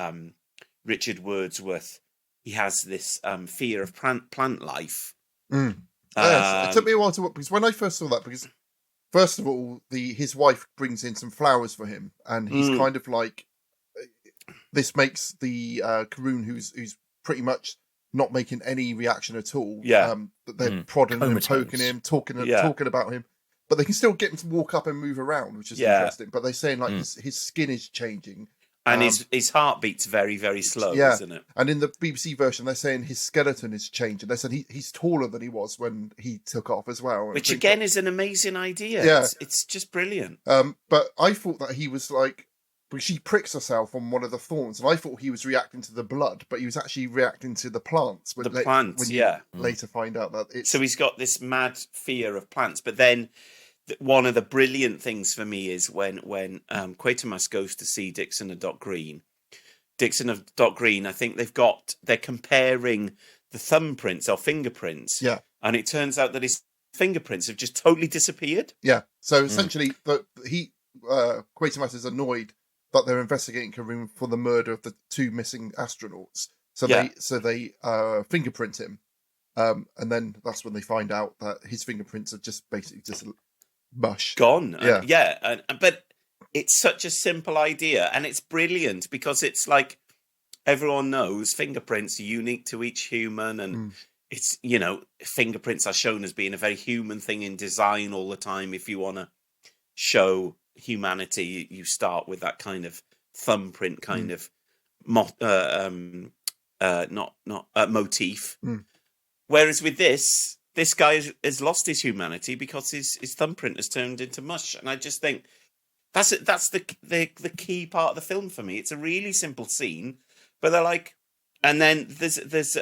Speaker 2: Richard Wordsworth, he has this fear of plant life.
Speaker 1: It took me a while to work because when I first saw that, because first of all, his wife brings in some flowers for him, and he's kind of like this makes the Carroon who's pretty much not making any reaction at all. That they're prodding him, poking him, talking about him. But they can still get him to walk up and move around, which is interesting. But they're saying like his skin is changing.
Speaker 2: And his heartbeat's very, very slow, isn't it?
Speaker 1: And in the BBC version, they're saying his skeleton is changing. They said he's taller than he was when he took off as well.
Speaker 2: Which again is an amazing idea.
Speaker 1: Yeah.
Speaker 2: It's just brilliant.
Speaker 1: But I thought that he was like, because she pricks herself on one of the thorns, and I thought he was reacting to the blood, but he was actually reacting to the plants. When you later find out that it's...
Speaker 2: So he's got this mad fear of plants, but then... One of the brilliant things for me is when Quatermass goes to see Dixon of Dock Green. Dixon of Dock Green, I think they're comparing the thumbprints or fingerprints.
Speaker 1: Yeah.
Speaker 2: And it turns out that his fingerprints have just totally disappeared.
Speaker 1: Yeah. So essentially, Quatermass is annoyed that they're investigating Carroon for the murder of the two missing astronauts. So they fingerprint him. And then that's when they find out that his fingerprints are just basically just mush.
Speaker 2: Gone. But it's such a simple idea, and it's brilliant because it's like everyone knows fingerprints are unique to each human, and it's, you know, fingerprints are shown as being a very human thing in design all the time. If you want to show humanity, you start with that kind of thumbprint kind of motif. Whereas with this guy has lost his humanity because his thumbprint has turned into mush. And I just think that's the key part of the film for me. It's a really simple scene, but they're like, and then there's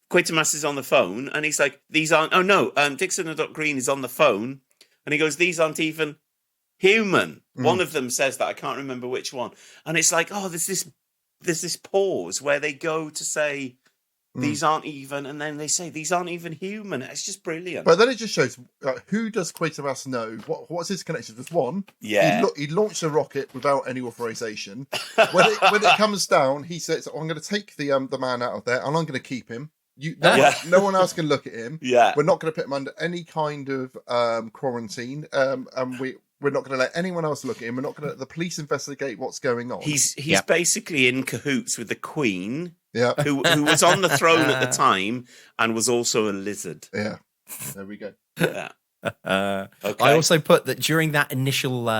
Speaker 2: Quatermass is on the phone, and he's like, these aren't. Oh no, Dixon of Dock Green is on the phone, and he goes, these aren't even human. One of them says that, I can't remember which one, and it's like, oh, there's this pause where they go to say these aren't even, and then they say these aren't even human. It's just brilliant.
Speaker 1: But then it just shows who does Quatermass know? What's his connection? There's one.
Speaker 2: Yeah,
Speaker 1: he launched a rocket without any authorization. when it comes down, he says, oh, "I'm going to take the man out of there, and I'm going to keep him. No one else can look at him.
Speaker 2: Yeah,
Speaker 1: we're not going to put him under any kind of quarantine, and we're not going to let anyone else look at him. We're not going to let the police investigate what's going on."
Speaker 2: He's basically in cahoots with the Queen, who was on the throne at the time and was also a lizard.
Speaker 1: Yeah, there we go.
Speaker 2: Yeah.
Speaker 4: Okay. I also put that during that initial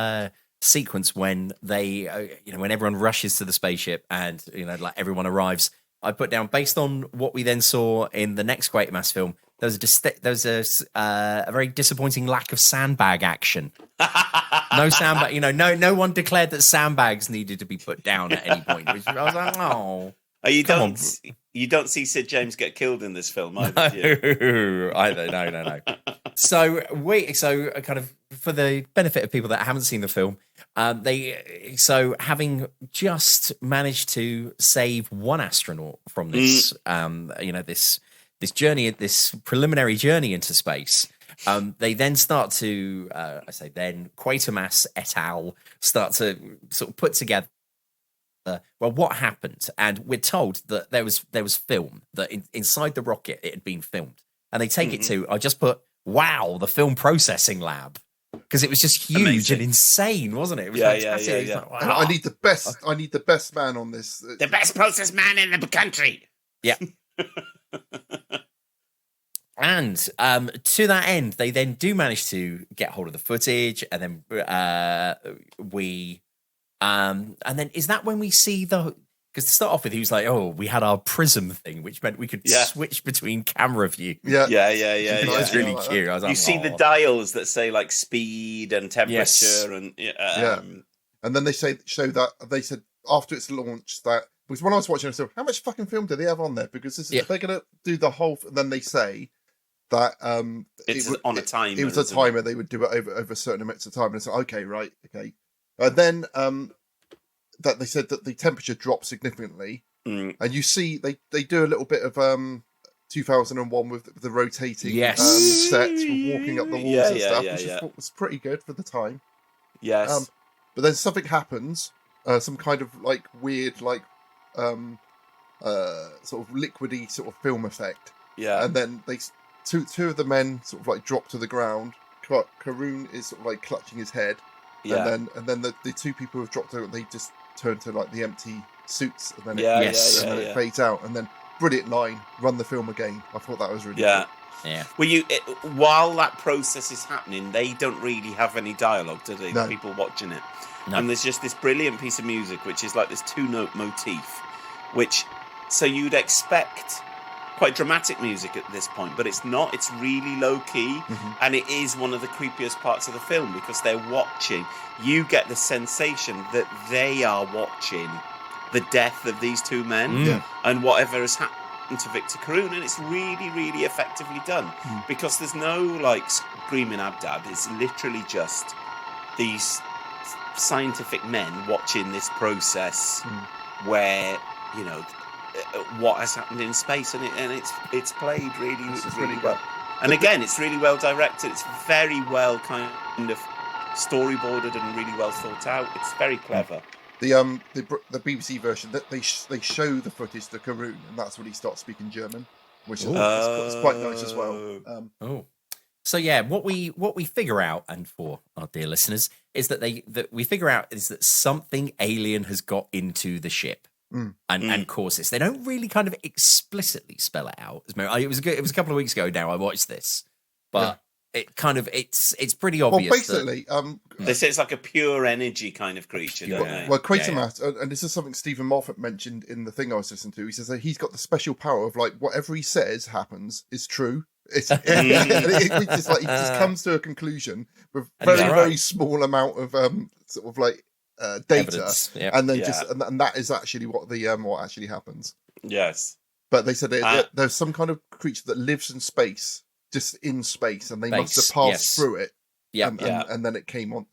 Speaker 4: sequence when they, when everyone rushes to the spaceship and like everyone arrives, I put down, based on what we then saw in the next Quatermass film, there was a very disappointing lack of sandbag action. No sandbag, no one declared that sandbags needed to be put down at any point. Which I was like, oh,
Speaker 2: you don't see Sid James get killed in this film either.
Speaker 4: No. So kind of for the benefit of people that haven't seen the film, having just managed to save one astronaut from this, this journey, this preliminary journey into space, they then start to, Quatermass et al. Start to sort of put together, what happened, and we're told that there was film that inside the rocket it had been filmed, and they take it to, I just put, wow, the film processing lab. Because it was just huge. Amazing. And insane, wasn't it? It was fantastic.
Speaker 2: Yeah.
Speaker 4: Like, wow.
Speaker 1: I need the best man on this.
Speaker 2: The best process man in the country.
Speaker 4: Yeah. And to that end, they then do manage to get hold of the footage, and then and then is that when we see because to start off with, he was like, "Oh, we had our prism thing, which meant we could switch between camera view."
Speaker 2: Yeah.
Speaker 4: It was really cute. I was like,
Speaker 2: you see the dials that say like speed and temperature, and
Speaker 1: and then they show that they said after it's launched that, because when I was watching, I said, "How much fucking film do they have on there?" Because they're going to do the whole. And then they say that
Speaker 2: it's on a timer.
Speaker 1: It was a timer. They would do it over certain amounts of time, and it's like, okay, and then that they said that the temperature dropped significantly, and you see they do a little bit of 2001 with the rotating set, walking up the walls and stuff, which I thought was pretty good for the time.
Speaker 2: Yes,
Speaker 1: but then something happens, some kind of like weird like sort of liquidy sort of film effect.
Speaker 2: Yeah,
Speaker 1: and then two of the men sort of like drop to the ground. Carroon is sort of like clutching his head.
Speaker 2: Yeah.
Speaker 1: And then the two people who have dropped out, they just turn to like the empty suits, and then it fades out, and then brilliant line, run the film again. I thought that was really good.
Speaker 4: Yeah.
Speaker 2: Well, while that process is happening, they don't really have any dialogue, do they?
Speaker 1: No.
Speaker 2: The people watching it.
Speaker 4: No.
Speaker 2: And there's just this brilliant piece of music, which is like this 2-note motif, so you'd expect quite dramatic music at this point, but it's not. It's really low key, and it is one of the creepiest parts of the film because they're watching. You get the sensation that they are watching the death of these two men and whatever has happened to Victor Carroon, and it's really, really effectively done because there's no like screaming abdab. It's literally just these scientific men watching this process where what has happened in space, and it's played really well. And again, it's really well directed. It's very well kind of storyboarded and really well thought out. It's very clever.
Speaker 1: The BBC version that they show the footage to Carroon, and that's when he starts speaking German, which is quite nice as well.
Speaker 4: So what we figure out, and for our dear listeners, is that we figure out is that something alien has got into the ship. and causes. They don't really kind of explicitly spell it out. It was a couple of weeks ago now I watched this, but it kind of it's pretty obvious.
Speaker 1: Well, basically,
Speaker 2: they say it's like a pure energy kind of creature, don't they?
Speaker 1: Well, Quatermass, and this is something Stephen Moffat mentioned in the thing I was listening to. He says that he's got the special power of like whatever he says happens is true. It's like he just comes to a conclusion with very small amount of sort of like data, and then and that is actually what actually happens.
Speaker 2: Yes,
Speaker 1: but they said there's some kind of creature that lives in space. Just in space, and they must have passed through it. And then it came on,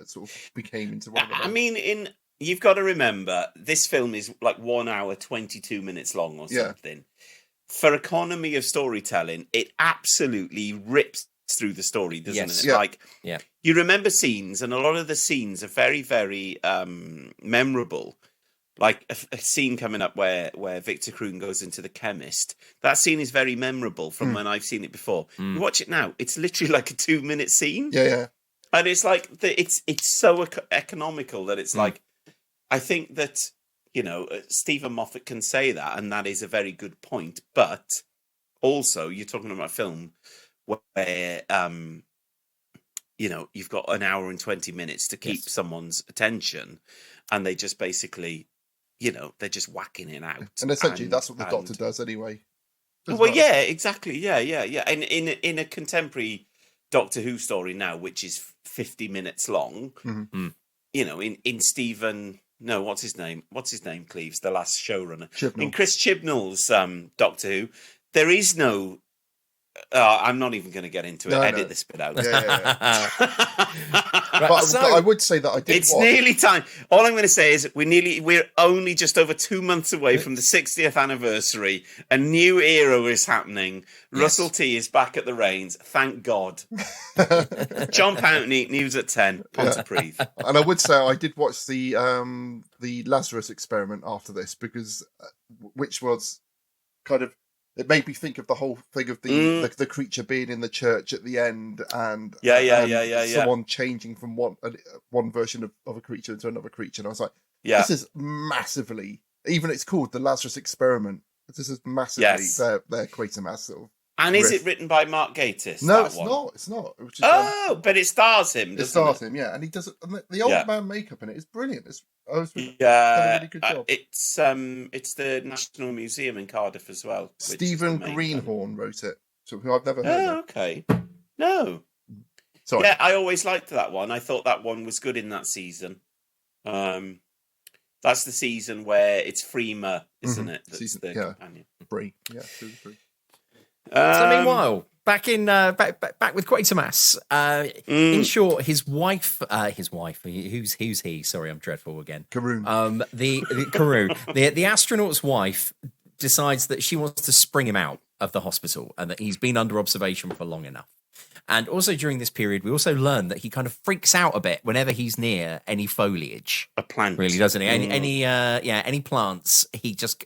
Speaker 1: sort of became into one of them.
Speaker 2: I mean, you've got to remember, this film is like 1 hour, 22 minutes long or something. For economy of storytelling, it absolutely rips through the story, doesn't it? Like, you remember scenes, and a lot of the scenes are very, very memorable. Like a scene coming up where Victor Kroon goes into the chemist. That scene is very memorable from when I've seen it before. You watch it now; it's literally like a 2-minute scene.
Speaker 1: Yeah.
Speaker 2: And it's like it's so economical that it's like, I think that Stephen Moffat can say that, and that is a very good point. But also, you're talking about a film where you've got an hour and 20 minutes to keep someone's attention, and they just basically. They're just whacking it out.
Speaker 1: And essentially, that's what the Doctor does anyway.
Speaker 2: Well, yeah, exactly. Yeah. And in a contemporary Doctor Who story now, which is 50 minutes long, in Stephen... No, what's his name? Cleves, the last showrunner.
Speaker 1: Chibnall.
Speaker 2: In Chris Chibnall's Doctor Who, there is no... I'm not even going to get into it. Edit this bit out.
Speaker 1: Yeah. But I would say that I did.
Speaker 2: It's nearly time. All I'm going to say is we're only just over 2 months away from the 60th anniversary. A new era is happening. Yes. Russell T is back at the reins. Thank God. John Pountney, news at 10. Pontypridd.
Speaker 1: And I would say I did watch the Lazarus Experiment after this because, which was kind of. It made me think of the whole thing of the creature being in the church at the end, and someone changing from one version of a creature into another creature. And I was like, this is massively. Even it's called the Lazarus Experiment. This is massively their Quatermass sort of.
Speaker 2: And is it written by Mark Gatiss?
Speaker 1: No, it's not. It's not.
Speaker 2: But it stars him.
Speaker 1: It stars him, and he does it. The old man makeup in it is brilliant. Done a really good job.
Speaker 2: It's the National Museum in Cardiff as well.
Speaker 1: Stephen Greenhorn wrote it, who I've never heard of.
Speaker 2: Okay. No.
Speaker 1: Sorry.
Speaker 2: Yeah, I always liked that one. I thought that one was good in that season. That's the season where it's Freema, isn't it? That's
Speaker 1: season,
Speaker 2: the companion.
Speaker 1: Free. Yeah, free.
Speaker 4: So meanwhile, back with Quatermass. In short, his wife, who's he? Sorry, I'm dreadful again.
Speaker 1: Carroon.
Speaker 4: Carroon, the astronaut's wife, decides that she wants to spring him out of the hospital and that he's been under observation for long enough. And also during this period, we also learn that he kind of freaks out a bit whenever he's near any foliage.
Speaker 2: A plant,
Speaker 4: really, doesn't he? Any plants, he just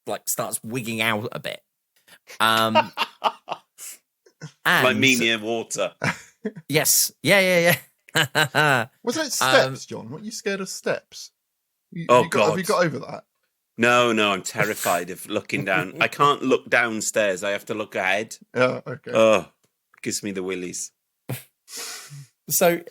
Speaker 4: like starts wigging out a bit.
Speaker 2: Like me near water.
Speaker 4: Yes. Yeah.
Speaker 1: Was it steps, John? What, you scared of steps?
Speaker 2: God.
Speaker 1: Have you got over that?
Speaker 2: No, I'm terrified of looking down. I can't look downstairs. I have to look ahead.
Speaker 1: Yeah, okay.
Speaker 2: Oh, gives me the willies.
Speaker 4: So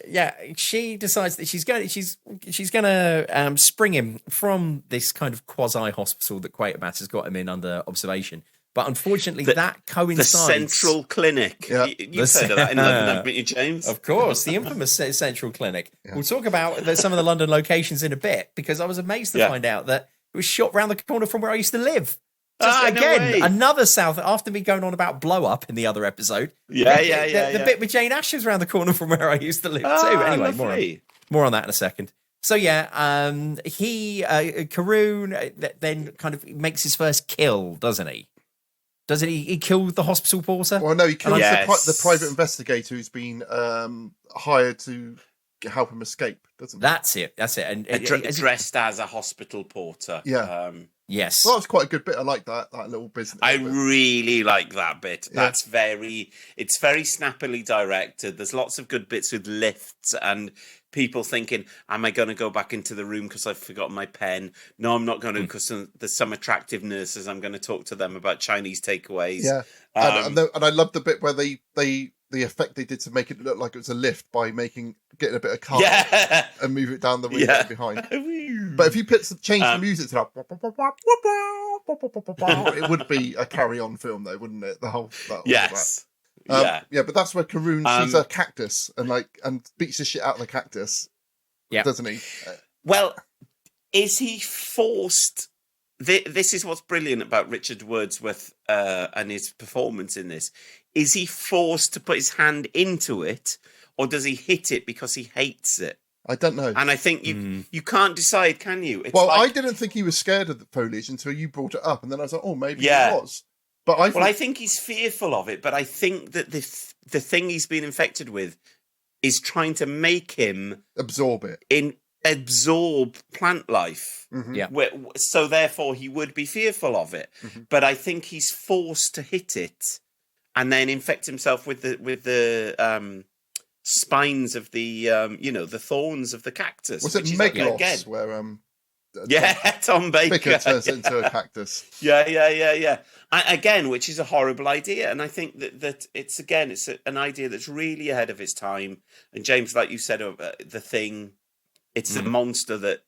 Speaker 4: she decides that she's going to spring him from this kind of quasi hospital that Quatermass has got him in under observation. But unfortunately, that coincides.
Speaker 2: The Central Clinic. Yeah. You've heard of that in London, haven't you, James?
Speaker 4: Of course, the infamous Central Clinic. Yeah. We'll talk about some of the London locations in a bit, because I was amazed to find out that it was shot round the corner from where I used to live. Another south, after me going on about Blow Up in the other episode. The bit with Jane Asher's round the corner from where I used to live too. Anyway, more on that in a second. So Carroon then kind of makes his first kill, doesn't he? Doesn't he kill the hospital porter?
Speaker 1: Well, no, he kills the private investigator who's been hired to help him escape, doesn't he?
Speaker 4: That's it. And
Speaker 2: dressed as a hospital porter.
Speaker 1: Yeah.
Speaker 4: Yes.
Speaker 1: Well, that was quite a good bit. I like that little business.
Speaker 2: I really like that bit. Yeah. It's very snappily directed. There's lots of good bits with lifts and people thinking, am I going to go back into the room because I've forgotten my pen? No, I'm not going to, because there's some attractive nurses. I'm going to talk to them about Chinese takeaways.
Speaker 1: Yeah. And I love the bit where the effect they did to make it look like it was a lift by getting a bit of car and move it down the window behind. But if you change the music to that, it would be a carry-on film, though, wouldn't it?
Speaker 2: Yes.
Speaker 1: Yeah, but that's where Carroon sees a cactus and beats the shit out of the cactus, doesn't he?
Speaker 2: Well, is he forced? This is what's brilliant about Richard Wordsworth and his performance in this. Is he forced to put his hand into it, or does he hit it because he hates it?
Speaker 1: I don't know.
Speaker 2: And I think you can't decide, can you?
Speaker 1: It's I didn't think he was scared of the foliage until you brought it up, and then I was like, oh, maybe he was. But I
Speaker 2: think he's fearful of it, but I think that the thing he's been infected with is trying to make him
Speaker 1: absorb
Speaker 2: plant life. So therefore he would be fearful of it. But I think he's forced to hit it and then infect himself with the spines of the the thorns of the cactus.
Speaker 1: Was it Meglos where
Speaker 2: Tom Baker
Speaker 1: turns into a cactus?
Speaker 2: Yeah. Again, which is a horrible idea, and I think that it's an idea that's really ahead of its time. And James, like you said, the Thing, it's the monster that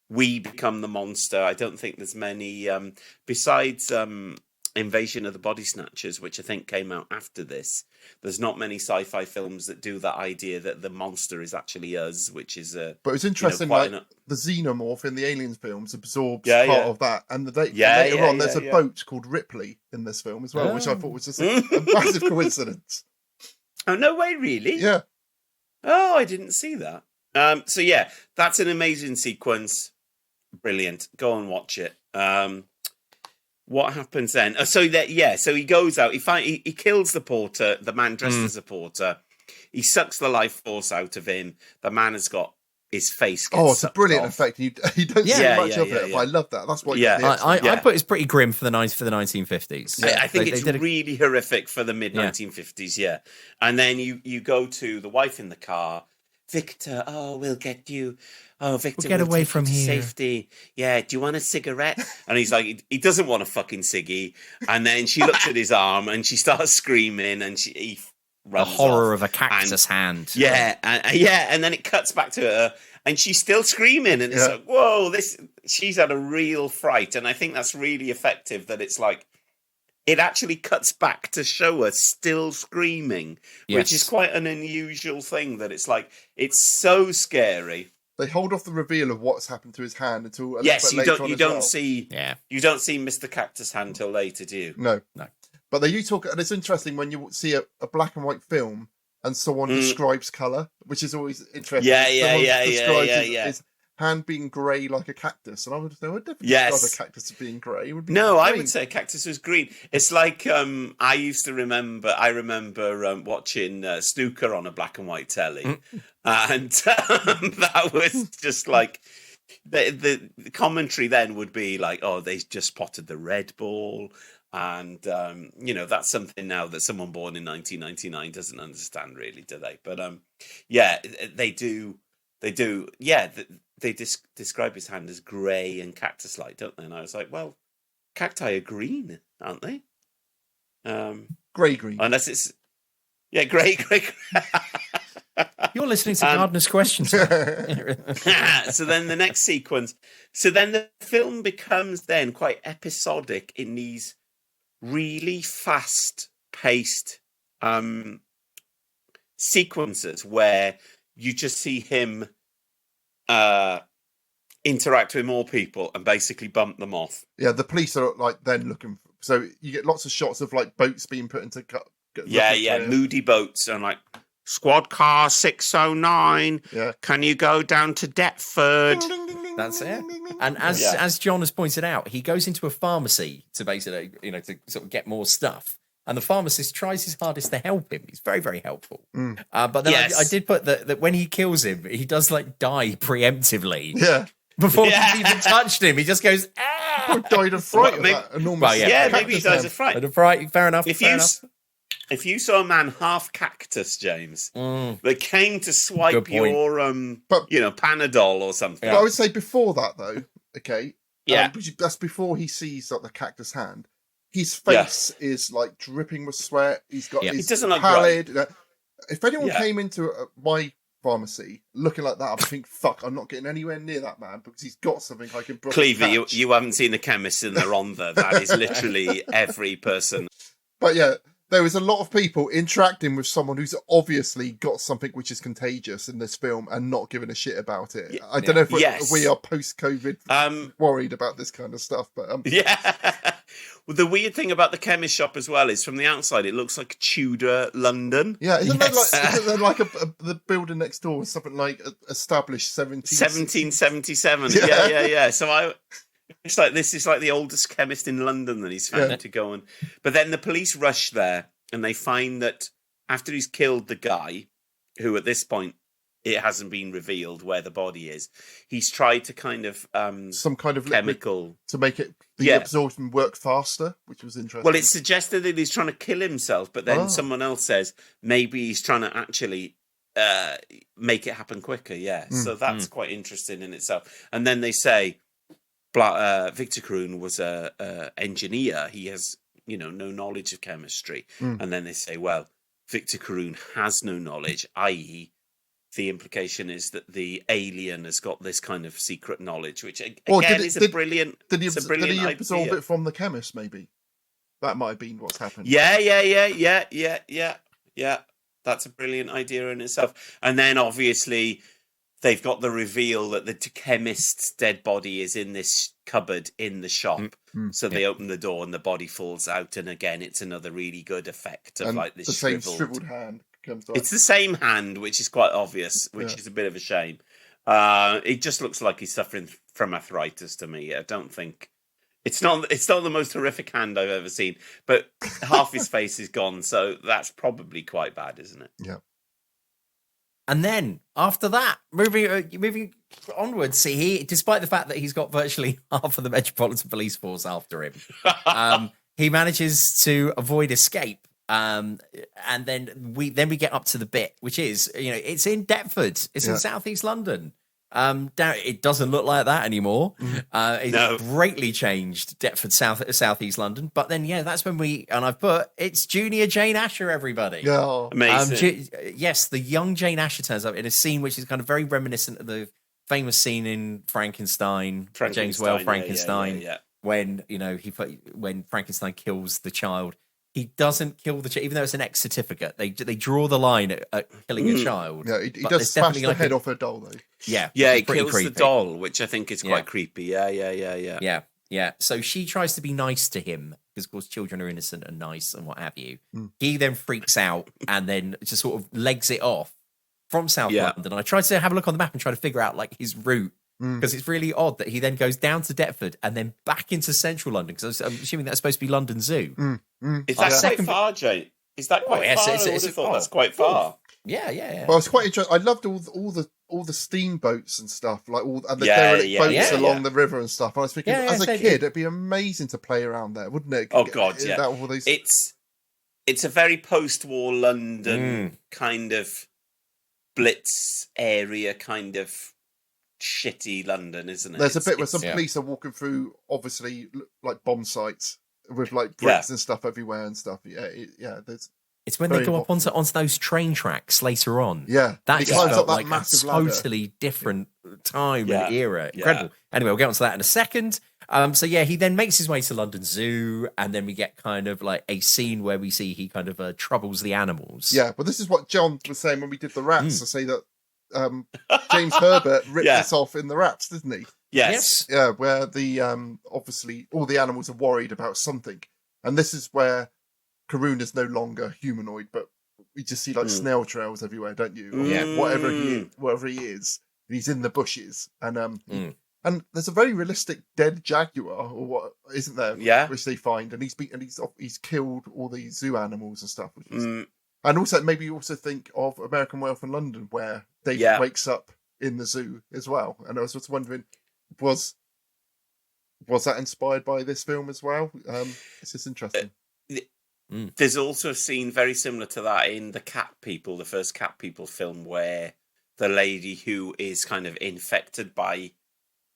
Speaker 2: we become the monster. I don't think there's many besides Invasion of the Body Snatchers, which I think came out after this. There's not many sci-fi films that do that idea that the monster is actually us, which is
Speaker 1: But it's interesting, the xenomorph in the Aliens films absorbs part of that, and later on there's a boat called Ripley in this film as well, which I thought was just a massive coincidence.
Speaker 2: Oh, no way, really?
Speaker 1: Yeah.
Speaker 2: Oh, I didn't see that. So yeah, that's an amazing sequence. Brilliant. Go and watch it. What happens then? So he goes out. He kills the porter, the man dressed as a porter. He sucks the life force out of him. The man has got his face.
Speaker 1: It's a brilliant effect. You don't see much of it, but I love that. That's what.
Speaker 4: I put it's pretty grim for the 1950s.
Speaker 2: I think it's really horrific for the mid 1950s. Yeah, and then you go to the wife in the car. Victor, we'll get you. Oh, Victor,
Speaker 4: we'll get away from here.
Speaker 2: Safety. Yeah, do you want a cigarette? And he's like, he doesn't want a fucking ciggy. And then she looks at his arm and she starts screaming, and he runs
Speaker 4: the horror
Speaker 2: off.
Speaker 4: Of a cactus hand.
Speaker 2: Yeah, and then it cuts back to her, and she's still screaming, and it's like, whoa, she's had a real fright, and I think that's really effective. That it's like, it actually cuts back to show her still screaming, which is quite an unusual thing. That it's like, it's so scary.
Speaker 1: They hold off the reveal of what's happened to his hand until a
Speaker 2: you
Speaker 1: little bit later on.
Speaker 2: You don't see Mr. Cactus hand till later, do you?
Speaker 1: No. But they do talk, and it's interesting when you see a black and white film and someone describes colour, which is always interesting. His hand being grey like a cactus, and I would say, what difference describe a cactus as being grey?
Speaker 2: I would say a cactus was green. It's like I remember watching snooker on a black and white telly, and that was just like the commentary then would be like, oh, they just spotted the red ball. And, that's something now that someone born in 1999 doesn't understand, really, do they? But, they do. They describe his hand as grey and cactus-like, don't they? And I was like, well, cacti are green, aren't they?
Speaker 1: Grey-green.
Speaker 2: Unless it's... Yeah, grey.
Speaker 4: You're listening to Gardener's Questions.
Speaker 2: So then the next sequence... So then the film becomes then quite episodic in these really fast-paced sequences where you just see him interact with more people and basically bump them off.
Speaker 1: Yeah, the police are like then looking. So you get lots of shots of like boats being put into.
Speaker 2: Moody boats and like squad car 609.
Speaker 1: Yeah,
Speaker 2: can you go down to Deptford?
Speaker 4: That's it. And as John has pointed out, he goes into a pharmacy to basically, to sort of get more stuff. And the pharmacist tries his hardest to help him. He's very, very helpful. But then I did put that when he kills him, he does like die preemptively.
Speaker 1: Yeah.
Speaker 4: Before he's even touched him, he just goes, ah!
Speaker 1: Died of fright. Maybe he dies of fright.
Speaker 4: Fair enough.
Speaker 2: If you saw a man half cactus, James, they came to swipe your, Panadol or something.
Speaker 1: But I would say before that, though, okay,
Speaker 2: yeah,
Speaker 1: that's before he sees like the cactus hand. His face is like dripping with sweat. He's got his pallid. If anyone came into my pharmacy looking like that, I'd think, fuck, I'm not getting anywhere near that man because he's got something I can.
Speaker 2: Cleaver, you haven't seen the chemist in the Rhondda. That is literally every person.
Speaker 1: But yeah, there was a lot of people interacting with someone who's obviously got something which is contagious in this film and not giving a shit about it. I don't know if we are post-COVID worried about this kind of stuff, but
Speaker 2: Well, the weird thing about the chemist shop as well is from the outside it looks like Tudor London.
Speaker 1: Yeah, isn't there like the building next door was something like established
Speaker 2: 1777? Yeah. So it's like this is like the oldest chemist in London that he's found to go on. But then the police rush there and they find that after he's killed the guy, who at this point it hasn't been revealed where the body is, he's tried to kind of
Speaker 1: some kind of
Speaker 2: chemical
Speaker 1: to make it the absorption work faster, which was interesting.
Speaker 2: Well, it's suggested that he's trying to kill himself, but then someone else says maybe he's trying to actually make it happen quicker. So that's quite interesting in itself. And then they say Victor Carroon was a engineer. He has no knowledge of chemistry. And then they say, well, Victor Carroon has no knowledge, i.e. the implication is that the alien has got this kind of secret knowledge, which again is a brilliant.
Speaker 1: Did he absorb it from the chemist? Maybe that might have been what's happened.
Speaker 2: Yeah. That's a brilliant idea in itself. And then obviously they've got the reveal that the chemist's dead body is in this cupboard in the shop. So they open the door and the body falls out, and again it's another really good effect of like this
Speaker 1: shriveled hand.
Speaker 2: It's the same hand, which is quite obvious, which is a bit of a shame. It just looks like he's suffering from arthritis to me. I don't think it's not the most horrific hand I've ever seen, but half his face is gone, so that's probably quite bad, isn't it?
Speaker 1: Yeah.
Speaker 4: And then after that, moving onwards, despite the fact that he's got virtually half of the Metropolitan Police Force after him, he manages to avoid escape. And then we get up to the bit, which is, it's in Deptford. It's in southeast London. It doesn't look like that anymore. It's greatly changed, Deptford, southeast London. But then, that's when I've put, it's Junior Jane Asher, everybody.
Speaker 1: Yeah,
Speaker 2: amazing.
Speaker 4: Yes, the young Jane Asher turns up in a scene which is kind of very reminiscent of the famous scene in Frankenstein. James Whale Frankenstein, when when Frankenstein kills the child. He doesn't kill the child, even though it's an X certificate. They draw the line at killing a child.
Speaker 1: Yeah, he does smash the head off a doll, though.
Speaker 4: Yeah,
Speaker 2: he kills the doll, which I think is quite creepy. Yeah.
Speaker 4: So she tries to be nice to him because, of course, children are innocent and nice and what have you. He then freaks out and then just sort of legs it off from South London. I tried to have a look on the map and try to figure out like his route. Because it's really odd that he then goes down to Deptford and then back into central London, because I'm assuming that's supposed to be London Zoo.
Speaker 2: Is that quite far, Jay? Is that quite far? I would have thought that's quite far.
Speaker 4: Yeah.
Speaker 1: Well, it's quite interesting. I loved all the steamboats and stuff, like the derelict boats along the river and stuff. I was thinking, as a kid, it'd be amazing to play around there, wouldn't it?
Speaker 2: Oh God, yeah. It's a very post-war London kind of blitz area, kind of shitty London, isn't it?
Speaker 1: There's a bit where some police are walking through, obviously, like bomb sites with like bricks and stuff everywhere and stuff.
Speaker 4: It's when they go up onto those train tracks later on.
Speaker 1: Yeah,
Speaker 4: that just felt like a totally different time and era. Incredible. Anyway, we'll get onto that in a second. He then makes his way to London Zoo, and then we get kind of like a scene where we see he kind of troubles the animals.
Speaker 1: Yeah, but this is what John was saying when we did the rats. To say that James Herbert ripped this off in the Rats, didn't he?
Speaker 2: Yes.
Speaker 1: Yeah, where the obviously all the animals are worried about something, and this is where Carroon is no longer humanoid, but we just see like snail trails everywhere, don't you? Whatever he is, he's in the bushes, and there's a very realistic dead jaguar, or what isn't there?
Speaker 2: Yeah,
Speaker 1: which they find, and he's killed all the zoo animals and stuff, which is. And also, maybe you also think of American Werewolf in London, where David wakes up in the zoo as well. And I was just wondering, was that inspired by this film as well? It's just interesting.
Speaker 2: There's also a scene very similar to that in the first Cat People film, where the lady who is kind of infected by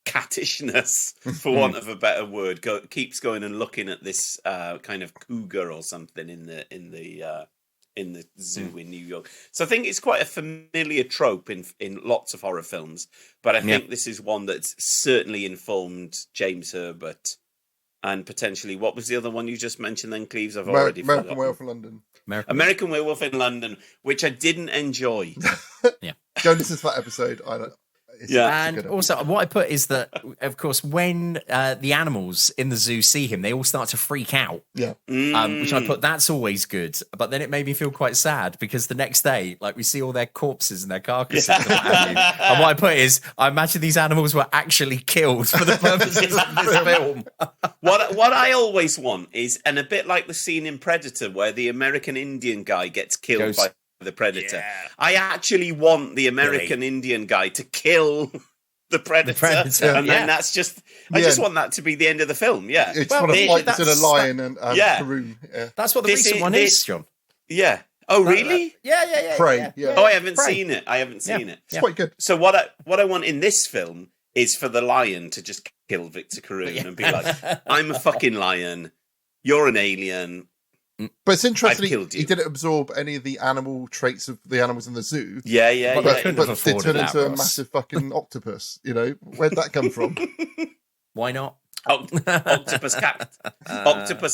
Speaker 2: cattishness, for want of a better word, keeps going and looking at this kind of cougar or something in the zoo in New York. So I think it's quite a familiar trope in lots of horror films, but I think this is one that's certainly informed James Herbert. And potentially, what was the other one you just mentioned then, Cleves?
Speaker 1: American Werewolf in London.
Speaker 2: American Werewolf in London, which I didn't enjoy.
Speaker 1: Go listen to that episode.
Speaker 4: And also, what I put is that, of course, when the animals in the zoo see him, they all start to freak out.
Speaker 1: Yeah.
Speaker 4: Which I put, that's always good. But then it made me feel quite sad because the next day, like, we see all their corpses and their carcasses. And what I put is, I imagine these animals were actually killed for the purposes of this film.
Speaker 2: What I always want is, and a bit like the scene in Predator where the American Indian guy gets killed by the Predator. Yeah. I actually want the American Indian guy to kill the Predator. And then that's just, I just want that to be the end of the film. Yeah.
Speaker 1: It's one of fights in a lion and Carroon.
Speaker 4: Yeah. That's what the recent one is, John.
Speaker 2: Yeah. Oh, really?
Speaker 4: Yeah.
Speaker 1: Prey. Yeah.
Speaker 2: Oh, I haven't seen it.
Speaker 1: It's quite good.
Speaker 2: So what I want in this film is for the lion to just kill Victor Carroon and be like, I'm a fucking lion. You're an alien.
Speaker 1: But it's interesting he didn't absorb any of the animal traits of the animals in the zoo.
Speaker 2: Yeah.
Speaker 1: But they turned into a massive fucking octopus. You know, where'd that come from?
Speaker 4: Why not?
Speaker 2: Octopus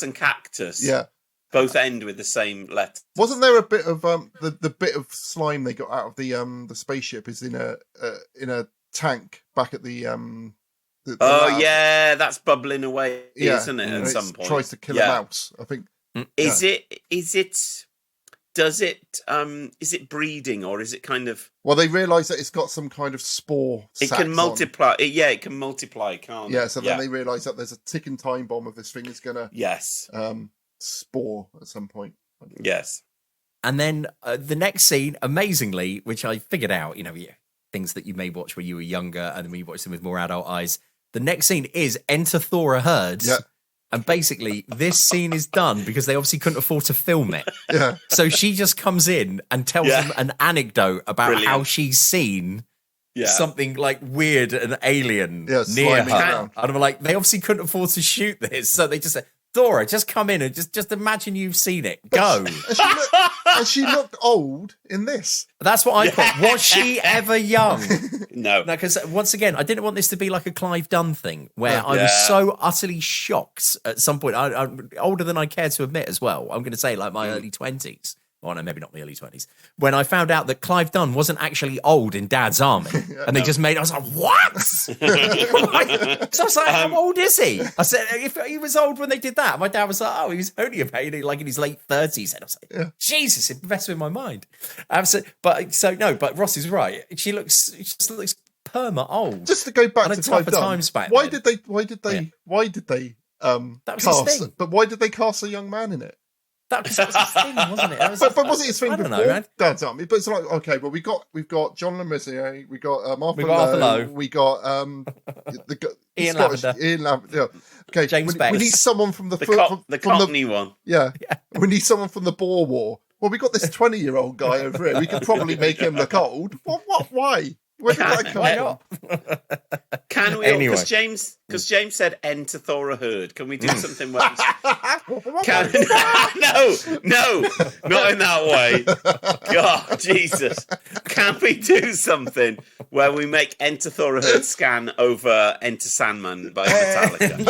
Speaker 2: and cactus.
Speaker 1: Yeah.
Speaker 2: Both end with the same letter.
Speaker 1: Wasn't there a bit of the bit of slime they got out of the spaceship is in a tank back at the lab.
Speaker 2: Yeah, that's bubbling away, isn't it? At some point,
Speaker 1: tries to kill a mouse. I think.
Speaker 2: Is it breeding or is it kind of?
Speaker 1: Well, they realise that it's got some kind of spore.
Speaker 2: It can multiply. It can multiply, can't it?
Speaker 1: Yeah. So then they realise that there's a ticking time bomb of this thing is gonna.
Speaker 2: Yes.
Speaker 1: Spore at some point.
Speaker 2: Yes.
Speaker 4: And then the next scene, amazingly, which I figured out, things that you may watch when you were younger and then when you watch them with more adult eyes. The next scene is enter Thora Hird.
Speaker 1: Yeah.
Speaker 4: And basically, this scene is done because they obviously couldn't afford to film it.
Speaker 1: Yeah.
Speaker 4: So she just comes in and tells them an anecdote about how she's seen something like weird and alien near her.
Speaker 1: Around.
Speaker 4: And I'm like, they obviously couldn't afford to shoot this. So they just said, Thora, just come in and just imagine you've seen it. Go.
Speaker 1: And she looked old in this.
Speaker 4: That's what I put. Was she ever young?
Speaker 2: No.
Speaker 4: Because once again, I didn't want this to be like a Clive Dunn thing where I was so utterly shocked at some point. I'm older than I care to admit as well. I'm going to say like my early 20s. Oh, no, maybe not the early 20s. When I found out that Clive Dunn wasn't actually old in Dad's Army. And they just made, I was like, what? So I was like, how old is he? I said, if he was old when they did that. My dad was like, oh, he was only like in his late 30s. And I was like, Jesus, it messed with my mind. But Ross is right. She just looks perma old.
Speaker 1: Just to go back to Clive Dunn, why did they cast? But why did they cast a young man in it?
Speaker 4: That was his thing, wasn't it?
Speaker 1: But wasn't his thing before Dad's Army? But it's like, okay, well, we've got John Lemaitre, we got Arthur Lowe, we got
Speaker 4: Ian Lavender.
Speaker 1: Yeah. Okay,
Speaker 4: James
Speaker 1: we need someone from the
Speaker 2: Cockney one.
Speaker 1: Yeah, we need someone from the Boer War. Well, we got this 20-year-old guy over here. We could probably make him look old. What? Why? Where did that come from?
Speaker 2: Can we?
Speaker 4: Anyway.
Speaker 2: Because James said enter Thora Hird. Can we do something where? No, not in that way. God, Jesus. Can we do something where we make Enter Thora Hird scan over Enter Sandman by Metallica?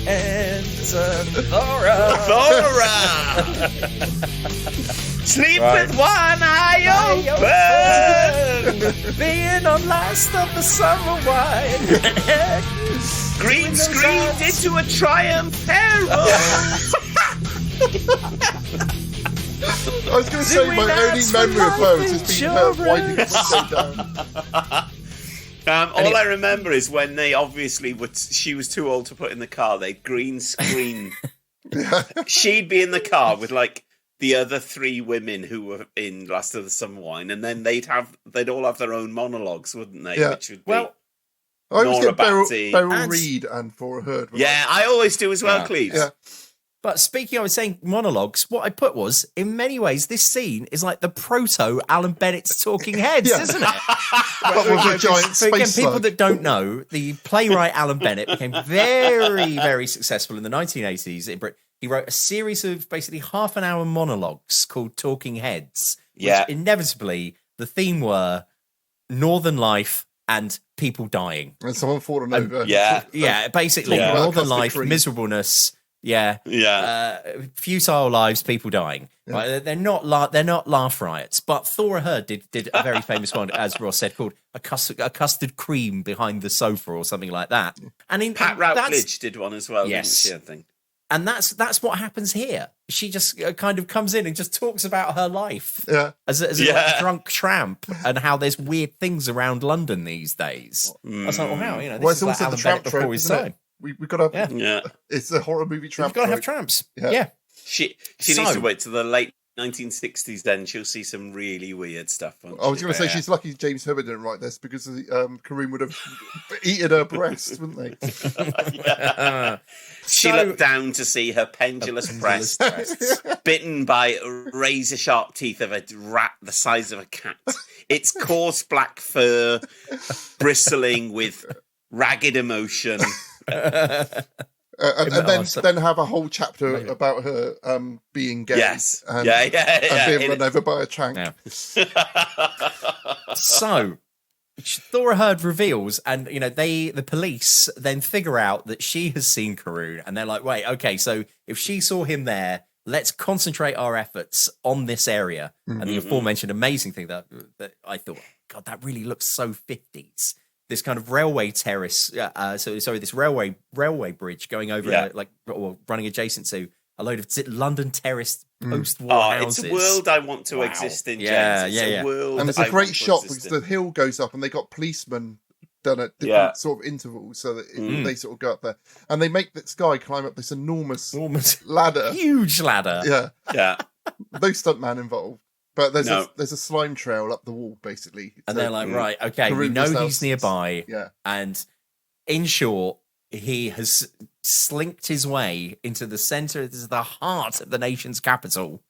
Speaker 4: Enter Thora.
Speaker 2: Sleep with one eye open.
Speaker 4: Being on last of the summer wine.
Speaker 2: Green screened into a triumph herald.
Speaker 1: I was going to say my only memory of her is just being her wiping the down.
Speaker 2: All I remember is when they obviously she was too old to put in the car. They green screen. She'd be in the car with like the other three women who were in Last of the Summer Wine, and then they'd all have their own monologues, wouldn't they?
Speaker 1: Yeah.
Speaker 2: Which would be
Speaker 1: I always
Speaker 2: Nora
Speaker 1: get Beryl
Speaker 2: Batty.
Speaker 1: Reid and Thora Hird.
Speaker 2: Yeah, I always do as well, Cleves.
Speaker 1: Yeah.
Speaker 4: But speaking, I was saying monologues. What I put was, in many ways, this scene is like the proto Alan Bennett's Talking Heads, isn't it?
Speaker 1: But with a giant
Speaker 4: So again,
Speaker 1: space
Speaker 4: people
Speaker 1: slug.
Speaker 4: that don't know, the playwright Alan Bennett became very, very successful in the 1980s in Britain. He wrote a series of basically half-an-hour monologues called Talking Heads, which inevitably the theme were northern life and people dying.
Speaker 1: And someone falling over.
Speaker 4: Basically northern life, miserableness. Futile lives, people dying.
Speaker 1: Yeah.
Speaker 4: Right? They're not laugh riots. But Thora Hird did a very famous one, as Ross said, called a custard cream behind the sofa or something like that. And
Speaker 2: Pat Routledge did one as well.
Speaker 4: Yes,
Speaker 2: didn't she, I think.
Speaker 4: And that's what happens here. She just kind of comes in and just talks about her life as a drunk tramp and how there's weird things around London these days. I was like, well, how? This is like Alan Bennett before his time.
Speaker 1: We've got to it's a horror movie tramp.
Speaker 4: You've got to have tramps.
Speaker 2: She needs to wait to the late 1960s, then she'll see some really weird stuff.
Speaker 1: I was going to say she's lucky James Herbert didn't write this, because Carroon would have eaten her breast, wouldn't they?
Speaker 2: She looked down to see her pendulous breasts bitten by razor-sharp teeth of a rat the size of a cat. Its coarse black fur bristling with ragged emotion.
Speaker 1: And then have a whole chapter about her being gay.
Speaker 2: Yes.
Speaker 1: And being run over by a trank.
Speaker 4: So, Thora Hird reveals, and the police then figure out that she has seen Carroon, and they're like, wait, okay, so if she saw him there, let's concentrate our efforts on this area. And the aforementioned amazing thing that I thought, God, that really looks so 50s. This kind of railway terrace, this railway bridge going over, or running adjacent to a load of London terraced post-war houses.
Speaker 2: It's a world I want to exist in, James. It's a world.
Speaker 1: And it's a great shot because the hill goes up and they got policemen done at different sort of intervals so that they sort of go up there. And they make this guy climb up this enormous ladder.
Speaker 4: Huge ladder.
Speaker 2: Yeah.
Speaker 1: No stuntman involved. But there's a slime trail up the wall, basically.
Speaker 4: And they're like, right, okay, we know he's nearby.
Speaker 1: Yeah.
Speaker 4: And in short, he has slinked his way into the centre, this is the heart of the nation's capital,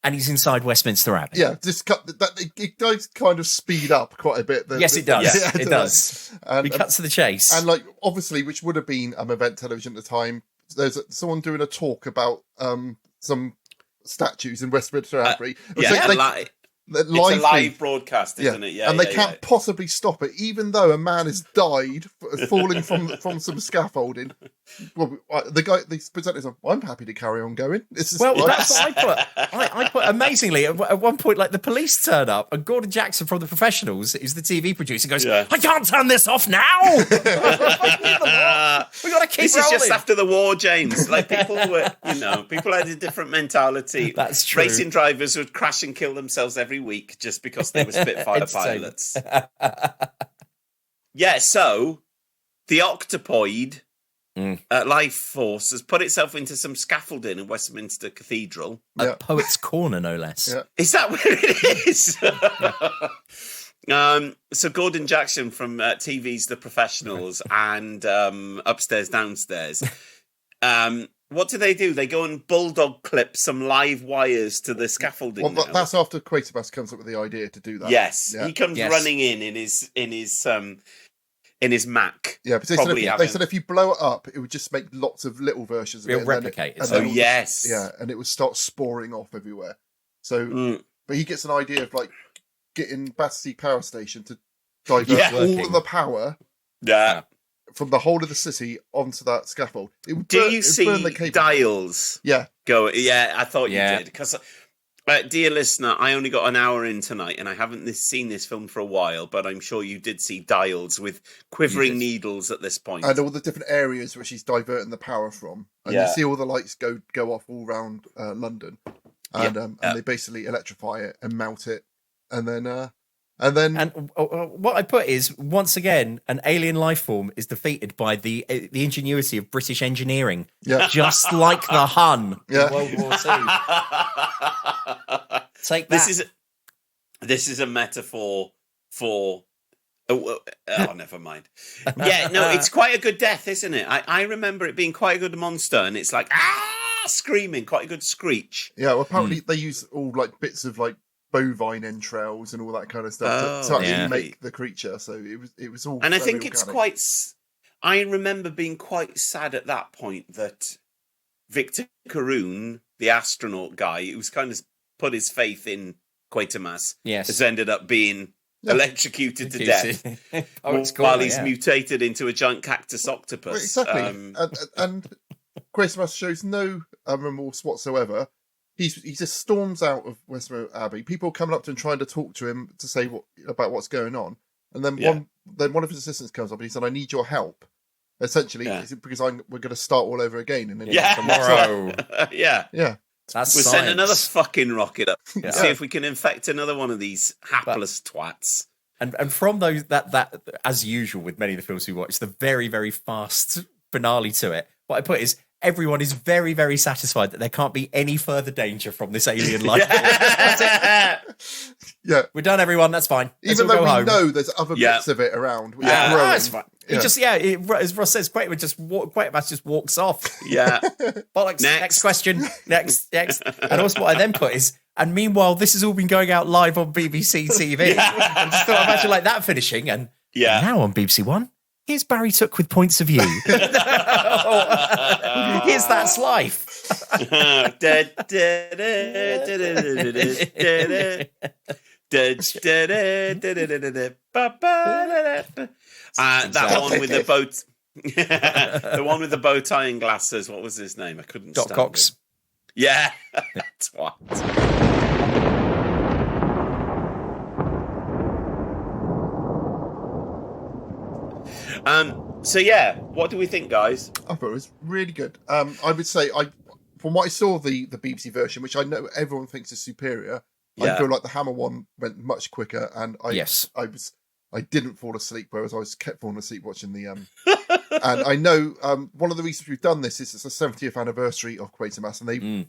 Speaker 4: and he's inside Westminster Abbey.
Speaker 1: Yeah, it does kind of speed up quite a bit.
Speaker 4: Yes, it does. It does. And he cuts to the chase.
Speaker 1: And obviously, which would have been event television at the time, there's someone doing a talk about some statues in Westminster Abbey.
Speaker 2: It's a live broadcast, isn't it? Yeah,
Speaker 1: and they can't possibly stop it, even though a man has died falling from some scaffolding. Well, the presenter said, "I'm happy to carry on going."
Speaker 4: That's what I put. I put amazingly at one point, like the police turn up, and Gordon Jackson from The Professionals, who's the TV producer, goes, "I can't turn this off now. We got to keep
Speaker 2: This
Speaker 4: rolling."
Speaker 2: is just after the war, James. Like people had a different mentality.
Speaker 4: That's true.
Speaker 2: Racing drivers would crash and kill themselves every week just because they were Spitfire pilots. So the octopoid life force has put itself into some scaffolding in Westminster Cathedral.
Speaker 4: A Poet's Corner, no less.
Speaker 1: Yeah.
Speaker 2: Is that where it is? So Gordon Jackson from TV's The Professionals and Upstairs Downstairs. What do? They go and bulldog clip some live wires to the scaffolding.
Speaker 1: Well, that's after Quatermass comes up with the idea to do that.
Speaker 2: Yes, he comes running in his Mac.
Speaker 1: Yeah, but they said if you blow it up, it would just make lots of little versions of it.
Speaker 4: It'll replicate it.
Speaker 1: And it would start sporing off everywhere. So, but he gets an idea of getting Battersea Power Station to divert all of the power.
Speaker 2: Yeah.
Speaker 1: From the whole of the city onto that scaffold.
Speaker 2: Do you see dials? Go. Yeah, I thought you did. Because, dear listener, I only got an hour in tonight, and I haven't seen this film for a while. But I'm sure you did see dials with quivering needles at this point,
Speaker 1: and all the different areas where she's diverting the power from. And you see all the lights go off all around London, and they basically electrify it and melt it, and then.
Speaker 4: And what I put is, once again, an alien life form is defeated by the ingenuity of British engineering, just like the Hun in World War II. Take that.
Speaker 2: This is a metaphor for. Oh, never mind. Yeah, no, it's quite a good death, isn't it? I remember it being quite a good monster, and it's like screaming, quite a good screech.
Speaker 1: Yeah, well, apparently they use all like bits of like bovine entrails and all that kind of stuff to actually make the creature. So it was all.
Speaker 2: And I think
Speaker 1: organic.
Speaker 2: it's quite. I remember being quite sad at that point that Victor Carroon, the astronaut guy, who's kind of put his faith in Quatermass, has ended up being electrocuted to death while he's mutated into a giant cactus octopus.
Speaker 1: Well, exactly. And Quatermass shows no remorse whatsoever. He just storms out of Westminster Abbey. People coming up to him trying to talk to him to say about what's going on. And then one of his assistants comes up and he said, "I need your help." Essentially, because we're going to start all over again. And then
Speaker 4: tomorrow.
Speaker 2: We'll send another fucking rocket up. See if we can infect another one of these hapless twats.
Speaker 4: And from those that as usual with many of the films we watch, the very, very fast finale to it. What I put is everyone is very, very satisfied that there can't be any further danger from this alien life.
Speaker 1: Yeah,
Speaker 4: we're done, everyone. That's fine.
Speaker 1: Even though we know there's other bits of it around.
Speaker 4: That's fine. As Ross says, Quatermass just walks off.
Speaker 2: Yeah.
Speaker 4: Bollocks. Next question. Next. And also what I then put is, and meanwhile, this has all been going out live on BBC TV. I just thought, imagine like that finishing. And now on BBC One, here's Barry Took with Points of View. Here's That's Life.
Speaker 2: That one with the boat, the one with the bow tie and glasses. What was his name? I couldn't.
Speaker 4: Doc Cox.
Speaker 2: Yeah, that's what. So what do we think, guys?
Speaker 1: I thought it was really good. I would say from what I saw the BBC version, which I know everyone thinks is superior. I feel like the Hammer one went much quicker, and I didn't fall asleep, whereas I kept falling asleep watching the. And I know one of the reasons we've done this is it's the 70th anniversary of Quatermass, and they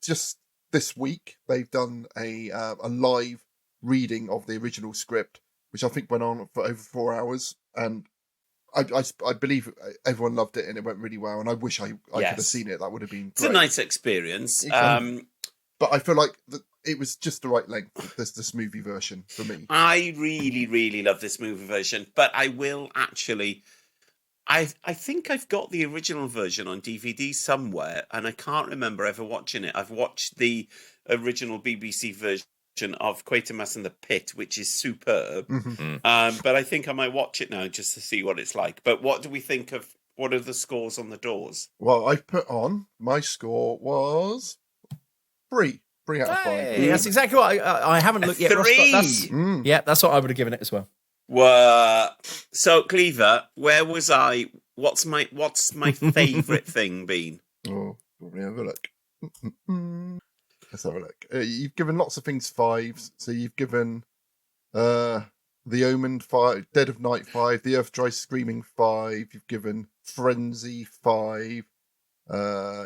Speaker 1: just this week they've done a live reading of the original script, which I think went on for over 4 hours, and I believe everyone loved it and it went really well. And I wish I could have seen it. That would have been great.
Speaker 2: It's a nice experience.
Speaker 1: But I feel like it was just the right length, this movie version for me.
Speaker 2: I really, really love this movie version, but I will actually... I think I've got the original version on DVD somewhere, and I can't remember ever watching it. I've watched the original BBC version of Quatermass and the Pit, which is superb. But I think I might watch it now just to see what it's like. But what do we think of... What are the scores on the doors?
Speaker 1: Well, I put on... My score was... 3 out of 5.
Speaker 4: Hey, that's exactly what I haven't looked yet.
Speaker 2: 3.
Speaker 4: Yeah, that's what I would have given it as well.
Speaker 2: So Cleaver, where was I? What's my favourite thing been?
Speaker 1: Oh, let me have a look. Let's have a look. You've given lots of things 5s. So you've given The Omen 5, Dead of Night 5, The Earth Dry Screaming 5. You've given Frenzy 5.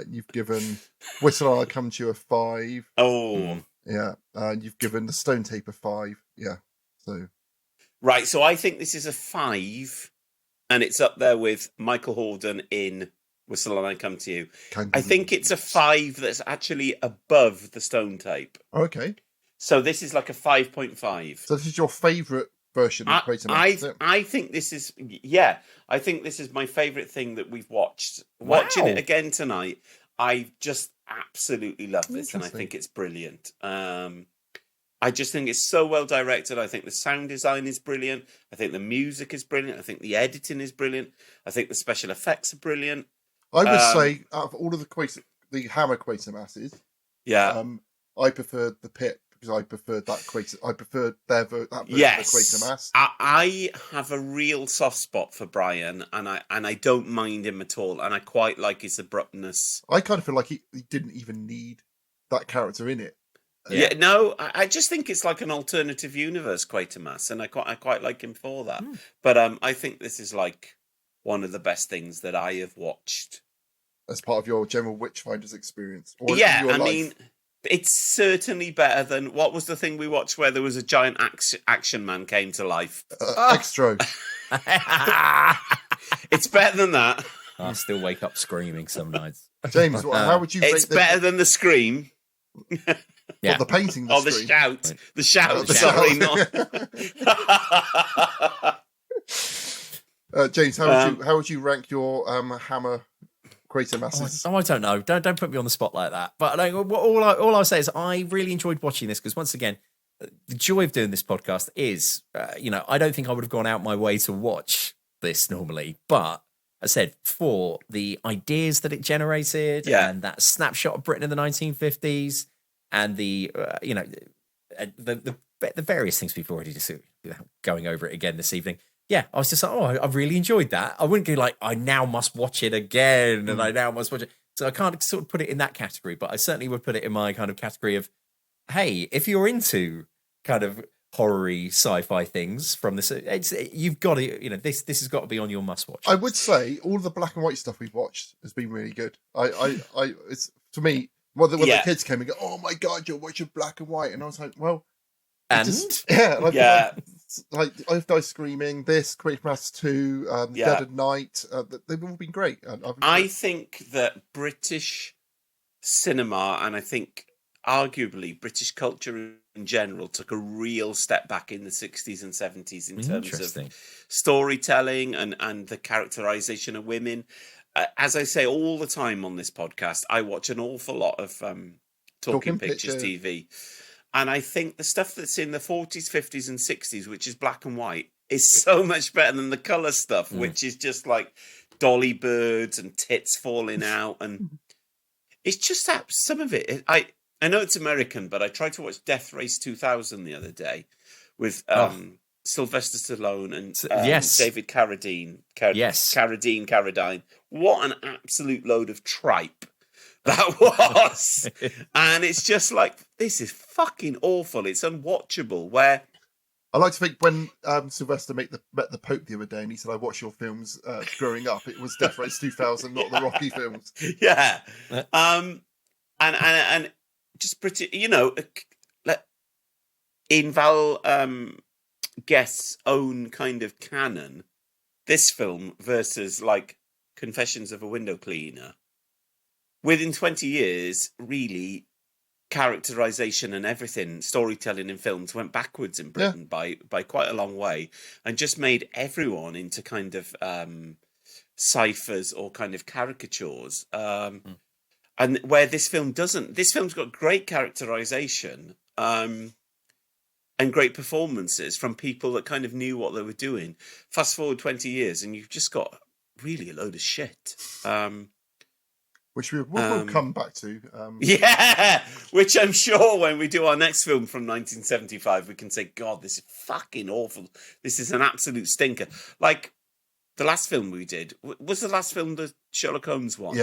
Speaker 1: You've given Whistle I'll Come to You a 5.
Speaker 2: Oh.
Speaker 1: Yeah. You've given The Stone Tape a 5. Yeah. So.
Speaker 2: Right, so I think this is a 5, and it's up there with Michael Hordern in Whistle and I Come to You. I think it's a 5 that's actually above The Stone Tape.
Speaker 1: Okay.
Speaker 2: So this is like a 5.5.
Speaker 1: So this is your favourite version of Quatermass?
Speaker 2: I think this is, I think this is my favourite thing that we've watched. Wow. Watching it again tonight, I just absolutely love this, and I think it's brilliant. I just think it's so well directed. I think the sound design is brilliant. I think the music is brilliant. I think the editing is brilliant. I think the special effects are brilliant.
Speaker 1: I would say out of all of the Hammer Quatermasses, I preferred the Pit because I preferred that I preferred that version of Quatermass.
Speaker 2: I have a real soft spot for Brian, and I don't mind him at all, and I quite like his abruptness.
Speaker 1: I kind of feel like he didn't even need that character in it.
Speaker 2: I just think it's like an alternative universe Quatermass, and I quite like him for that. But I think this is like one of the best things that I have watched
Speaker 1: as part of your general Witchfinders experience. Or
Speaker 2: mean, it's certainly better than what was the thing we watched where there was a giant action man came to life.
Speaker 1: Extro.
Speaker 2: It's better than that.
Speaker 4: I still wake up screaming some nights.
Speaker 1: James, how would you rate
Speaker 2: It's better than the scream.
Speaker 1: What, the painting,
Speaker 2: the
Speaker 1: scream?
Speaker 2: Shout.
Speaker 1: Right.
Speaker 2: The shout, sorry. Not...
Speaker 1: James, how would you rank your Hammer Quatermasses?
Speaker 4: I don't know. Don't put me on the spot like that. But all I'll say is I really enjoyed watching this because, once again, the joy of doing this podcast is, I don't think I would have gone out my way to watch this normally. But I said, for the ideas that it generated and that snapshot of Britain in the 1950s and the various things we've already just without going over it again this evening. Yeah, I was just like, I really enjoyed that. I wouldn't go like, I now must watch it again and I now must watch it. So I can't sort of put it in that category, but I certainly would put it in my kind of category of, hey, if you're into kind of horror-y sci-fi things from this, you've got to, this has got to be on your must-watch.
Speaker 1: I would say all the black and white stuff we've watched has been really good. It's for me, when the kids came and go, oh my God, you're watching black and white. And I was like, well, like I've Died Screaming, this, Quatermass 2, Dead of Night, they've all been great.
Speaker 2: I think that British cinema, and I think arguably British culture in general, took a real step back in the 60s and 70s in terms of storytelling and the characterization of women. As I say all the time on this podcast, I watch an awful lot of talking pictures TV. And I think the stuff that's in the 40s, 50s and 60s, which is black and white, is so much better than the colour stuff, which is just like dolly birds and tits falling out. And it's just that some of it, I know it's American, but I tried to watch Death Race 2000 the other day with Sylvester Stallone and David Carradine. Carradine. What an absolute load of tripe that was. And it's just like, this is fucking awful. It's unwatchable. Where
Speaker 1: I like to think when Sylvester met the Pope the other day and he said, I watched your films growing up, it was Death Race 2000, not the Rocky films.
Speaker 2: Yeah. And just pretty, in Val Guest's own kind of canon, this film versus like Confessions of a Window Cleaner, within 20 years, really, characterization and everything, storytelling in films went backwards in Britain by quite a long way, and just made everyone into kind of ciphers or kind of caricatures. And where this film doesn't. This film's got great characterization and great performances from people that kind of knew what they were doing. Fast forward 20 years and you've just got really a load of shit.
Speaker 1: Which we'll come back to.
Speaker 2: Which I'm sure when we do our next film from 1975, we can say, God, this is fucking awful. This is an absolute stinker. Like, the last film we did, was the last film the Sherlock Holmes one?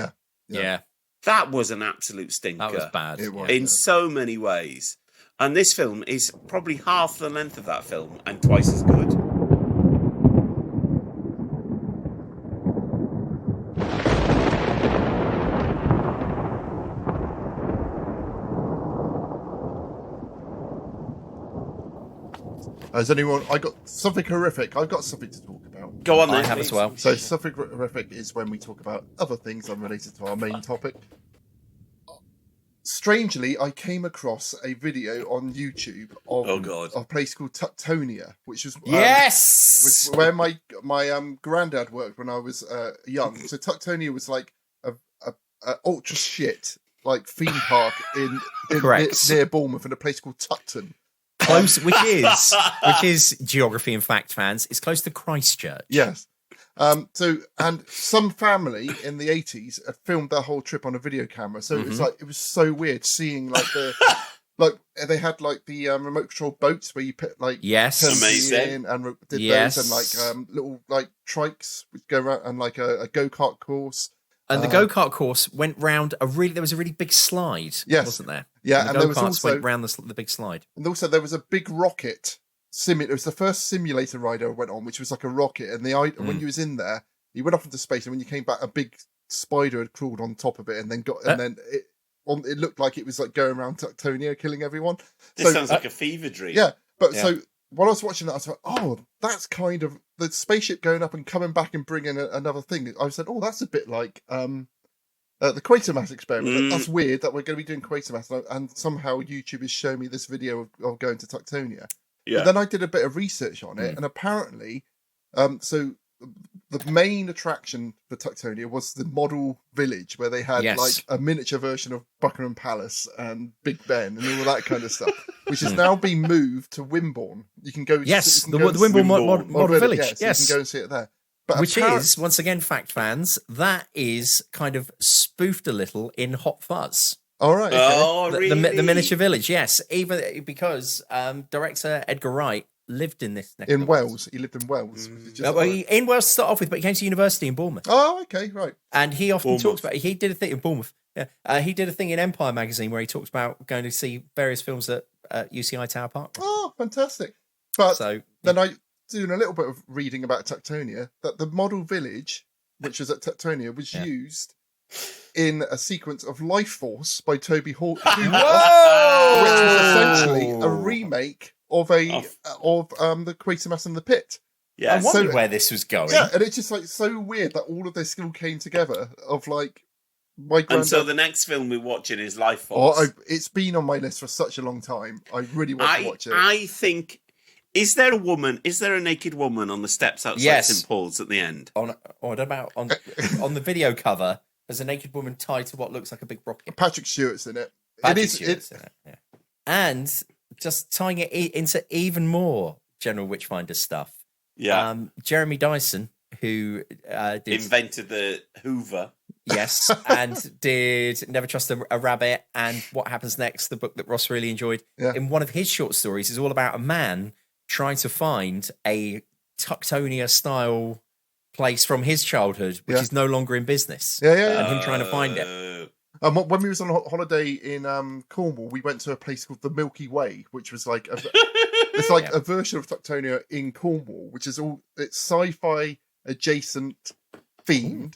Speaker 4: Yeah.
Speaker 2: That was an absolute stinker.
Speaker 4: That was bad.
Speaker 1: It was,
Speaker 2: in so many ways. And this film is probably half the length of that film and twice as good.
Speaker 1: Has anyone? I got something horrific. I've got something to talk about.
Speaker 2: Go on, then.
Speaker 4: I have as well.
Speaker 1: So something horrific is when we talk about other things unrelated to our main topic. Strangely, I came across a video on YouTube of a place called Tuctonia, which was where my granddad worked when I was young. So Tuctonia was like a ultra shit like theme park in near Bournemouth, in a place called Tucton.
Speaker 4: Close, which is geography and fact fans. It's close to Christchurch.
Speaker 1: Yes. And some family in the 80s had filmed their whole trip on a video camera. So it was so weird seeing like they had like the remote control boats where you put like
Speaker 2: amazing
Speaker 1: and did those, and like little like trikes would go around, and like a go-kart course.
Speaker 4: And the go-kart course went round there was a really big slide, wasn't there?
Speaker 1: Yeah,
Speaker 4: and
Speaker 1: there was
Speaker 4: also went round the big slide.
Speaker 1: And also there was a big rocket simulator. It was the first simulator ride I went on, which was like a rocket. And when you was in there, you went off into space, and when you came back, a big spider had crawled on top of it, and then it looked like it was like going around Tuctonia killing everyone.
Speaker 2: This sounds like a fever dream.
Speaker 1: Yeah, but so while I was watching that, I was like, oh, that's kind of the spaceship going up and coming back and bringing another thing. I said, oh, that's a bit like the Quatermass Experiment. That's weird that we're going to be doing Quatermass, and somehow YouTube is showing me this video of going to Tuctonia. Yeah. But then I did a bit of research on it, and apparently, so the main attraction for Tuctonia was the model village where they had like a miniature version of Buckingham Palace and Big Ben and all that kind of stuff, which has now been moved to Wimborne. You can go.
Speaker 4: Yes, the Wimborne model village. Yes,
Speaker 1: you can go and see it there. But
Speaker 4: which is, once again, fact fans, that is kind of spoofed a little in Hot Fuzz.
Speaker 1: All right. Okay.
Speaker 2: Oh, really?
Speaker 4: The miniature village, yes. Even because director Edgar Wright lived in this.
Speaker 1: In Wales. He lived in Wales.
Speaker 4: In Wales to start off with, but he came to university in Bournemouth.
Speaker 1: Oh, okay, right.
Speaker 4: And he often talks about, he did a thing in Bournemouth. Yeah. He did a thing in Empire magazine where he talked about going to see various films at UCI Tower Park.
Speaker 1: Oh, fantastic. But then I doing a little bit of reading about Tuctonia, that the model village, which was at Tuctonia, was used in a sequence of Life Force by Toby Hooper, which was essentially a remake of the Quatermass and the Pit.
Speaker 4: Yeah, I wondered where this was going.
Speaker 1: Yeah, and it's just like so weird that all of this all came together. Of like my granddad.
Speaker 2: And so the next film we're watching is Life Force.
Speaker 1: It's been on my list for such a long time. I really want to watch it.
Speaker 2: I think. Is there a naked woman on the steps outside St. Paul's at the end?
Speaker 4: On the video cover, there's a naked woman tied to what looks like a big rocket.
Speaker 1: Patrick Stewart's in it.
Speaker 4: Stewart's in it. Yeah. And just tying it into even more General Witchfinder stuff.
Speaker 2: Yeah.
Speaker 4: Jeremy Dyson, who
Speaker 2: invented the Hoover.
Speaker 4: Yes, and did Never Trust a Rabbit and What Happens Next, the book that Ross really enjoyed.
Speaker 1: Yeah.
Speaker 4: In one of his short stories, is all about a man trying to find a Tuctonia-style place from his childhood, which is no longer in business.
Speaker 1: Yeah.
Speaker 4: And him trying to find it.
Speaker 1: When we was on holiday in Cornwall, we went to a place called the Milky Way, which was like a version of Tuctonia in Cornwall, which is it's sci-fi adjacent themed.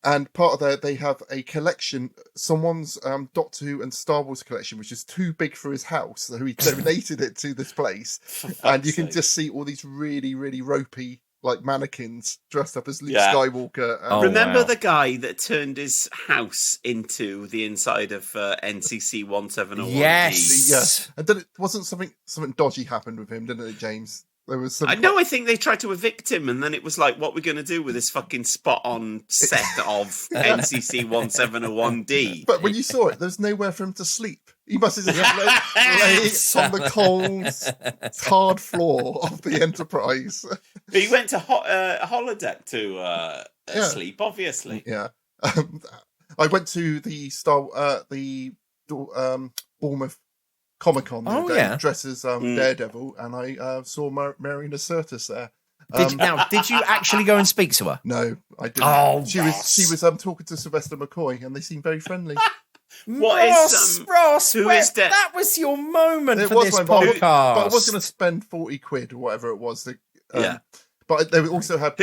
Speaker 1: And part of that, they have a collection, someone's Doctor Who and Star Wars collection, which is too big for his house, so he donated it to this place. And you can just see all these really, really ropey like mannequins dressed up as Luke Skywalker.
Speaker 2: Remember the guy that turned his house into the inside of NCC 1701?
Speaker 4: Yes.
Speaker 1: Yeah. And then it wasn't something dodgy happened with him, didn't it, James? There was some...
Speaker 2: I think they tried to evict him, and then it was like, what we're going to do with this fucking spot-on set of NCC 1701D?
Speaker 1: But when you saw it, there's nowhere for him to sleep. He must have just lay on the cold, hard floor of the Enterprise.
Speaker 2: He went to a holodeck to sleep, obviously.
Speaker 1: Yeah. I went to the Bournemouth Comic-Con dressed as Daredevil, and I saw Marina Sirtis there.
Speaker 4: Did you actually go and speak to her?
Speaker 1: No, I didn't.
Speaker 4: Oh,
Speaker 1: she was talking to Sylvester McCoy, and they seemed very friendly.
Speaker 4: Ross, that was your moment for this podcast.
Speaker 1: But I was going to spend 40 quid or whatever it was. But they also had...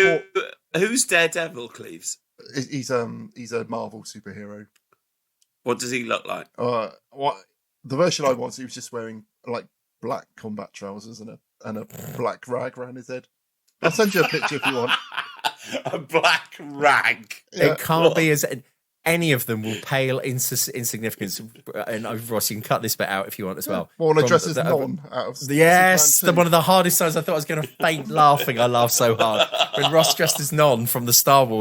Speaker 2: Who's Daredevil, Cleves?
Speaker 1: He's a Marvel superhero.
Speaker 2: What does he look like?
Speaker 1: The version I was, he was just wearing like black combat trousers and a black rag around his head. I'll send you a picture if you want.
Speaker 2: A black rag.
Speaker 4: It can't be as... Any of them will pale into insignificance. And Ross, you can cut this bit out if you want as well.
Speaker 1: Well, one addresses non out of
Speaker 4: one of the hardest times I thought I was going to faint laughing. I laughed so hard when Ross dressed as Non from the from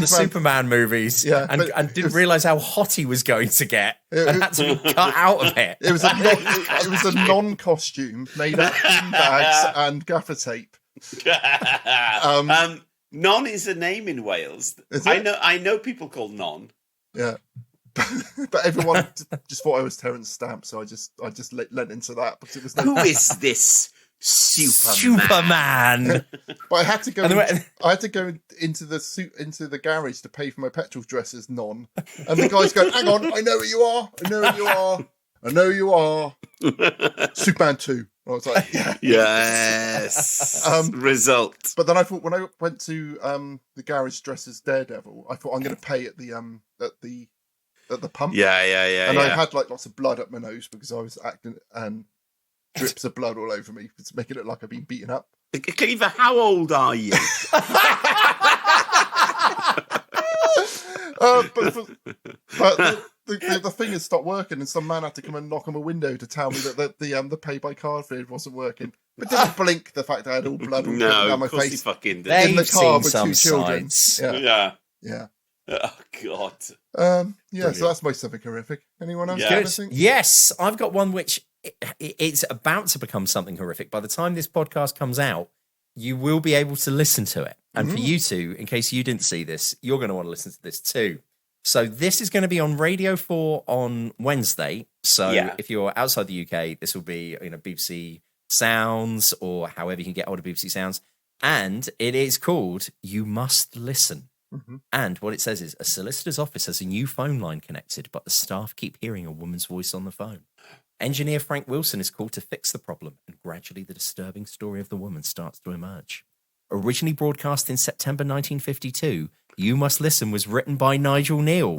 Speaker 4: the Superman movies, and didn't realise how hot he was going to get, and had to be cut out of it.
Speaker 1: It was a non costume made out of pin bags and gaffer tape.
Speaker 2: Non is a name in Wales. I know people called Non.
Speaker 1: Yeah, but everyone just thought I was Terence Stamp, so I just lent into that because it was.
Speaker 2: Who is this Superman?
Speaker 1: But I had to go. I had to go into the garage to pay for my petrol dress as Non, and the guy's going, "Hang on, I know who you are. I know who you are. I know who you are." Superman 2. I was like,
Speaker 2: yes. Result.
Speaker 1: But then I thought when I went to the garage dressed as Daredevil, I thought I'm going to pay at the pump.
Speaker 2: Yeah.
Speaker 1: And I had like lots of blood up my nose because I was acting, and drips of blood all over me. It's making it look like I've been beaten up.
Speaker 2: Cleaver, how old are you?
Speaker 1: But the thing has stopped working, and some man had to come and knock on my window to tell me that the pay by card feed wasn't working. But didn't blink the fact I had all blood all down my face.
Speaker 2: Fucking did.
Speaker 1: In the car with 2 children. Yeah.
Speaker 2: Oh God.
Speaker 1: Yeah. So that's my something horrific. Anyone else?
Speaker 4: Good. Yes, I've got one which it's about to become something horrific. By the time this podcast comes out, you will be able to listen to it. And for you two, in case you didn't see this, you're going to want to listen to this too. So this is going to be on Radio 4 on Wednesday. So if you're outside the UK, this will be BBC Sounds or however you can get hold of BBC Sounds. And it is called You Must Listen. And what it says is a solicitor's office has a new phone line connected, but the staff keep hearing a woman's voice on the phone. Engineer Frank Wilson is called to fix the problem, and gradually the disturbing story of the woman starts to emerge. Originally broadcast in September 1952, You Must Listen was written by Nigel Kneale,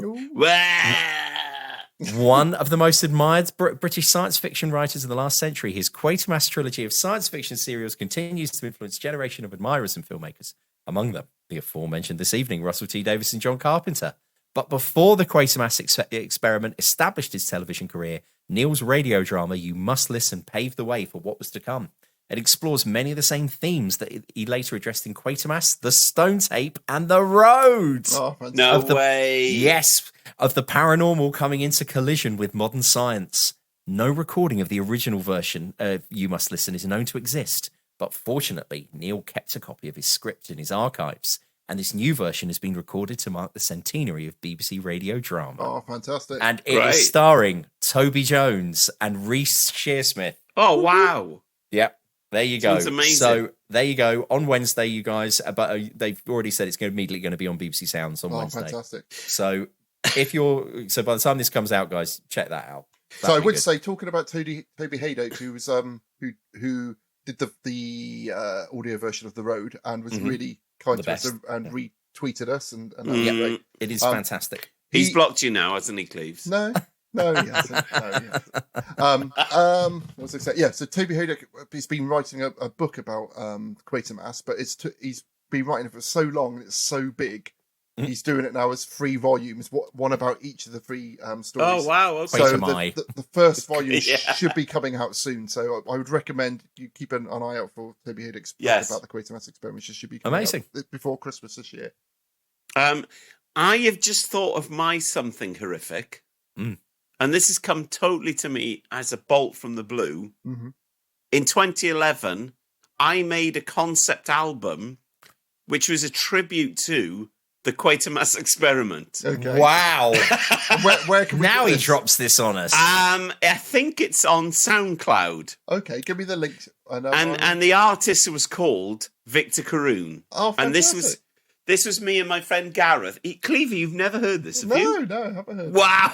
Speaker 4: one of the most admired British science fiction writers of the last century. His Quatermass trilogy of science fiction serials continues to influence a generation of admirers and filmmakers. Among them, the aforementioned this evening, Russell T. Davies and John Carpenter. But before the Quatermass Experiment established his television career, Kneale's radio drama You Must Listen paved the way for what was to come. It explores many of the same themes that he later addressed in Quatermass, The Stone Tape, and The Road.
Speaker 2: No way.
Speaker 4: Yes, of the paranormal coming into collision with modern science. No recording of the original version of You Must Listen is known to exist, but fortunately, Kneale kept a copy of his script in his archives, and this new version has been recorded to mark the centenary of BBC radio drama.
Speaker 1: Oh, fantastic.
Speaker 4: And it is starring Toby Jones and Reece Shearsmith.
Speaker 2: Oh, wow.
Speaker 4: Yep. There you go.
Speaker 2: Sounds amazing.
Speaker 4: So there you go. On Wednesday, you guys, but they've already said it's immediately going to be on BBC Sounds on Wednesday.
Speaker 1: Fantastic.
Speaker 4: So by the time this comes out, guys, check that out.
Speaker 1: So I would say, talking about Toby Haydock, who was who did the audio version of The Road and was really kind to us and retweeted us, and that was great.
Speaker 4: It is fantastic.
Speaker 2: He's blocked you now, hasn't he, Cleves?
Speaker 1: No, he hasn't. What was I saying? Yeah, so Toby Haydock has been writing a book about Quatermass, but he's been writing it for so long and it's so big. He's doing it now as 3 volumes, one about each of the 3 stories.
Speaker 2: Oh, wow. Okay.
Speaker 1: So the first volume should be coming out soon. So I would recommend you keep an eye out for Toby Haydock's book about the Quatermass Experiment, which should be coming out before Christmas this year.
Speaker 2: I have just thought of my something horrific. And this has come totally to me as a bolt from the blue. In 2011, I made a concept album, which was a tribute to the Quatermass Experiment.
Speaker 1: Okay.
Speaker 4: Wow.
Speaker 1: where can we
Speaker 4: now he drops this on us.
Speaker 2: I think it's on SoundCloud.
Speaker 1: Okay, give me the link.
Speaker 2: And the artist was called Victor Carroon.
Speaker 1: Oh, fantastic.
Speaker 2: And this was me and my friend Gareth. Cleaver, you've never heard this, have you?
Speaker 1: No, I haven't heard.
Speaker 2: Wow.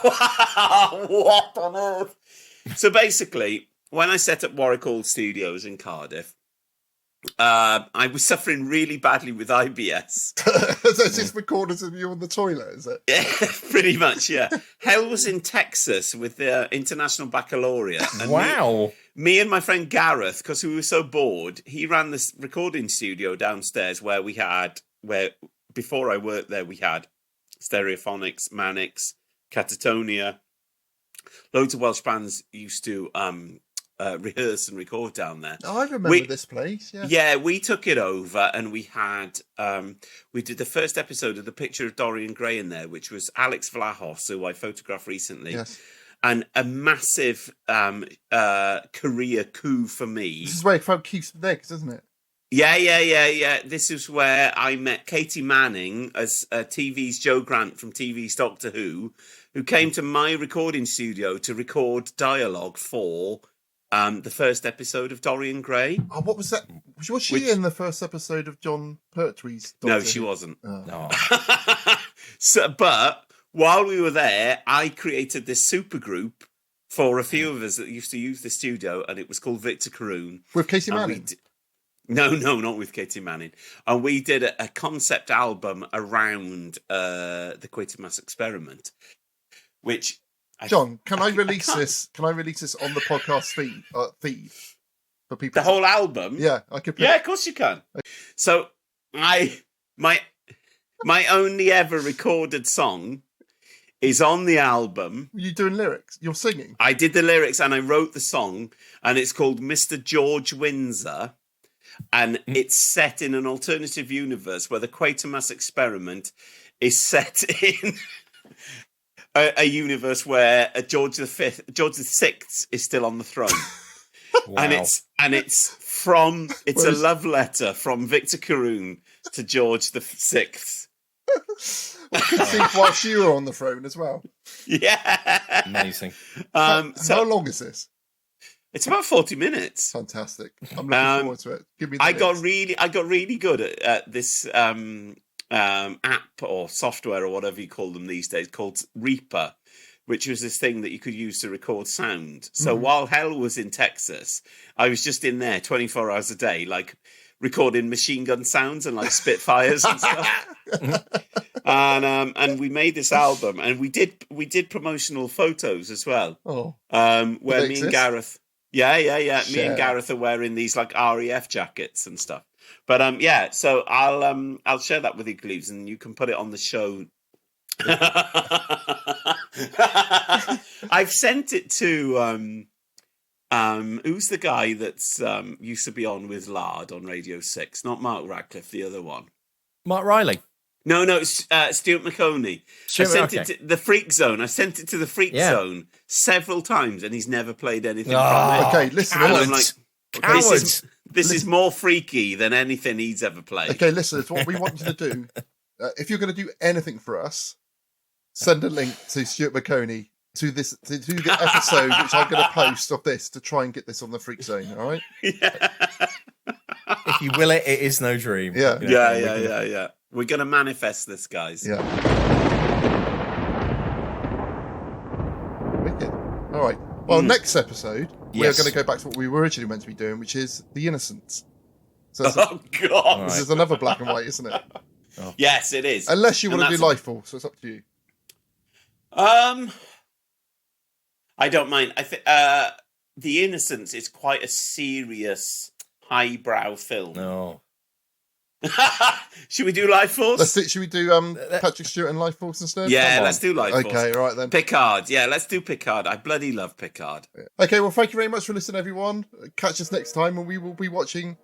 Speaker 2: What on earth? So basically, when I set up Warwick Hall Studios in Cardiff, I was suffering really badly with IBS.
Speaker 1: So it's just recorders of you on the toilet, is it?
Speaker 2: Yeah, pretty much, yeah. Hell was in Texas with the International Baccalaureate. And
Speaker 4: wow.
Speaker 2: Me and my friend Gareth, because we were so bored, he ran this recording studio downstairs where before I worked there, we had Stereophonics, Mannix, Catatonia. Loads of Welsh bands used to rehearse and record down there.
Speaker 1: Oh, I remember this place.
Speaker 2: Yeah, we took it over, and we had we did the first episode of The Picture of Dorian Gray in there, which was Alex Vlahos, who I photographed recently.
Speaker 1: Yes.
Speaker 2: And a massive career coup for me.
Speaker 1: This is where he found Keith's legs, isn't it?
Speaker 2: Yeah. This is where I met Katie Manning as TV's Joe Grant from TV's Doctor Who came to my recording studio to record dialogue for the first episode of Dorian Gray.
Speaker 1: Oh, what was that? Was she in the first episode of John Pertwee's Doctor
Speaker 2: No,
Speaker 1: Who?
Speaker 2: she wasn't.
Speaker 1: Oh.
Speaker 2: No. But while we were there, I created this super group for a few of us that used to use the studio, and it was called Victor Carroon.
Speaker 1: With Katie Manning?
Speaker 2: No, not with Katie Manning. And we did a concept album around the Quatermass Experiment, which...
Speaker 1: John, can I release this? Can I release this on the podcast feed? for people?
Speaker 2: The whole album?
Speaker 1: Yeah, I could.
Speaker 2: Yeah, of course you can. So, my only ever recorded song is on the album.
Speaker 1: Were you doing lyrics? You're singing?
Speaker 2: I did the lyrics and I wrote the song, and it's called Mr. George Windsor. And it's set in an alternative universe where the Quatermass Experiment is set in a universe where George VI is still on the throne. Wow. And it's a love letter from Victor Carroon to George VI.
Speaker 1: Whilst you were on the throne as well.
Speaker 2: Yeah.
Speaker 4: Amazing.
Speaker 1: How long is this?
Speaker 2: It's about 40 minutes.
Speaker 1: Fantastic. I'm looking forward to it. Give me the
Speaker 2: I got really good at this app or software or whatever you call them these days called Reaper, which was this thing that you could use to record sound. So while hell was in Texas, I was just in there 24 hours a day, like recording machine gun sounds and like Spitfires and stuff. And we made this album, and we did promotional photos as well.
Speaker 1: Oh,
Speaker 2: where me and Gareth. Yeah. Me and Gareth are wearing these like RAF jackets and stuff. But yeah, so I'll share that with you, Cleves, and you can put it on the show. I've sent it to who's the guy that's used to be on with Lard on Radio 6? Not Mark Radcliffe, the other one.
Speaker 4: Mark Riley.
Speaker 2: No, it's Stuart McConey. I sent it to the Freak Zone. I sent it to the Freak Zone several times, and he's never played anything from it.
Speaker 1: Okay, listen.
Speaker 2: I'm like, this is more freaky than anything he's ever played.
Speaker 1: Okay, listeners, what we want you to do, if you're going to do anything for us, send a link to Stuart McConey to the episode which I'm going to post of this to try and get this on the Freak Zone. All right?
Speaker 2: Yeah.
Speaker 4: If you will it is no dream.
Speaker 1: Yeah.
Speaker 2: Yeah. We're going to manifest this, guys.
Speaker 1: Yeah. Wicked. All right. Well, next episode, we're going to go back to what we were originally meant to be doing, which is The Innocents. So
Speaker 2: God.
Speaker 1: This is another black and white, isn't it?
Speaker 2: Oh. Yes, it is.
Speaker 1: Unless you want to do Lifefall, so it's up to you.
Speaker 2: I don't mind. I think The Innocents is quite a serious, highbrow film.
Speaker 4: No.
Speaker 2: Should we do Life Force?
Speaker 1: Should we do Patrick Stewart and Life Force instead?
Speaker 2: Yeah, let's do Life Force.
Speaker 1: Okay, right then.
Speaker 2: Picard. Yeah, let's do Picard. I bloody love Picard.
Speaker 1: Okay, well, thank you very much for listening, everyone. Catch us next time when we will be watching...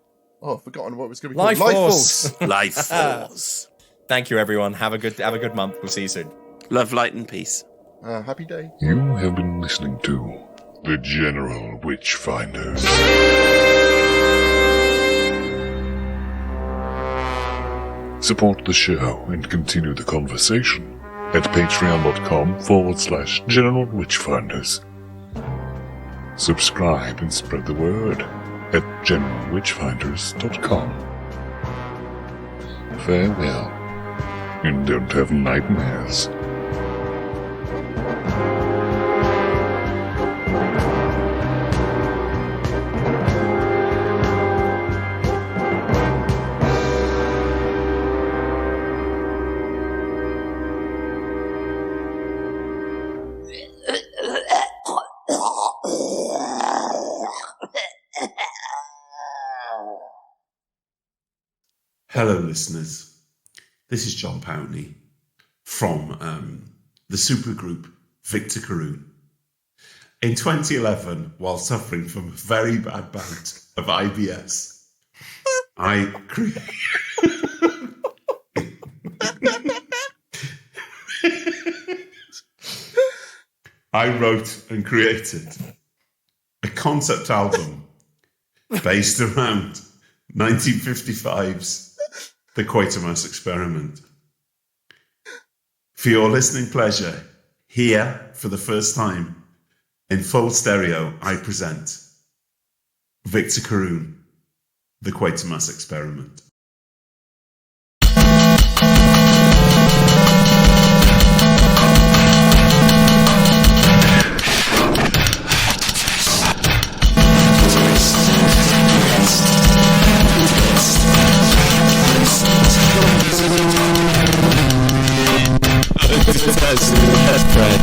Speaker 1: Oh, I've forgotten what it was going to be called.
Speaker 4: Life Force.
Speaker 2: Life Force.
Speaker 4: Thank you, everyone. Have a good month. We'll see you soon.
Speaker 2: Love, light, and peace.
Speaker 1: Happy day.
Speaker 3: You have been listening to The General Witchfinders. Support the show and continue the conversation at patreon.com/General Witchfinders. Subscribe and spread the word at generalwitchfinders.com. Farewell, and don't have nightmares.
Speaker 2: Hello, listeners. This is John Powney from the supergroup Victor Carroon. In 2011, while suffering from a very bad bout of IBS, I wrote and created a concept album based around 1955's The Quatermass Experiment. For your listening pleasure, here for the first time in full stereo, I present Victor Carroon, The Quatermass Experiment.
Speaker 13: That's right.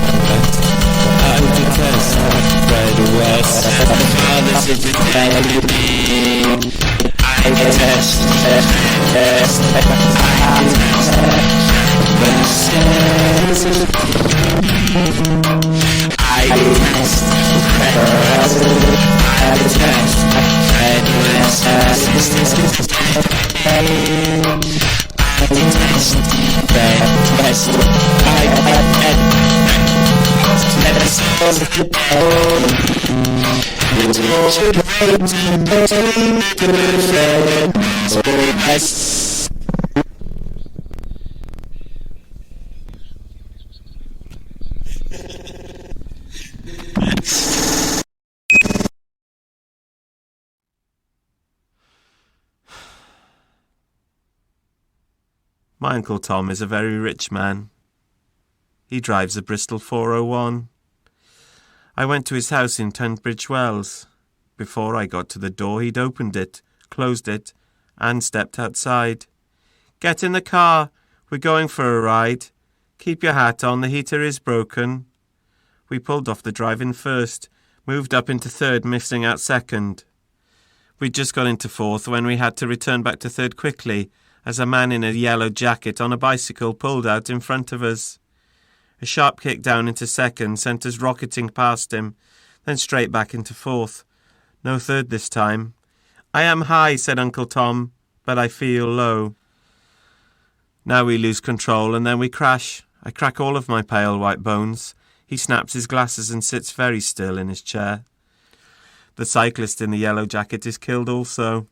Speaker 13: My Uncle Tom is a very rich man. He drives a Bristol 401. I went to his house in Tunbridge Wells. Before I got to the door, he'd opened it, closed it, and stepped outside. "Get in the car. We're going for a ride. Keep your hat on. The heater is broken." We pulled off the drive-in first, moved up into third, missing out second. We'd just got into fourth when we had to return back to third quickly, as a man in a yellow jacket on a bicycle pulled out in front of us. A sharp kick down into second sent us rocketing past him, then straight back into fourth. No third this time. "I am high," said Uncle Tom, "but I feel low." Now we lose control and then we crash. I crack all of my pale white bones. He snaps his glasses and sits very still in his chair. The cyclist in the yellow jacket is killed also.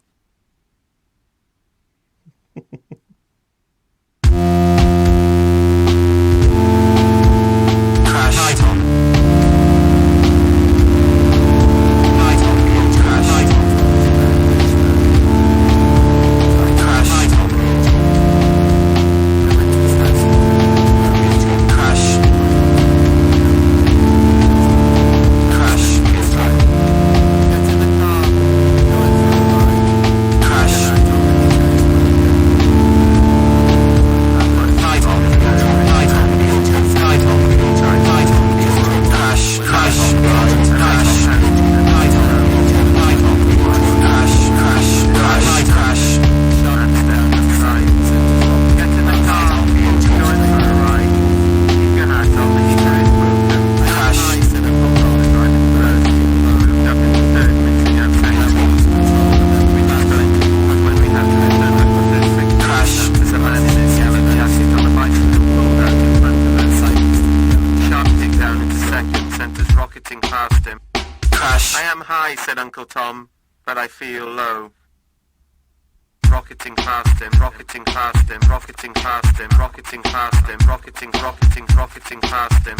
Speaker 13: Uncle Tom, but I feel low. Rocketing past him, rocketing past him, rocketing past him, rocketing past him, rocketing past him.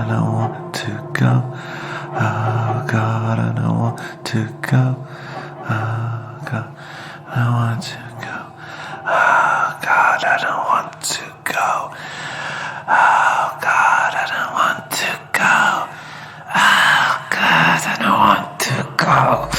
Speaker 14: I don't want to go. Oh God, I don't want to go. Oh God, I don't want to go. Oh God, I don't want to go. Oh God, I don't want to go. Oh God, I don't want to go.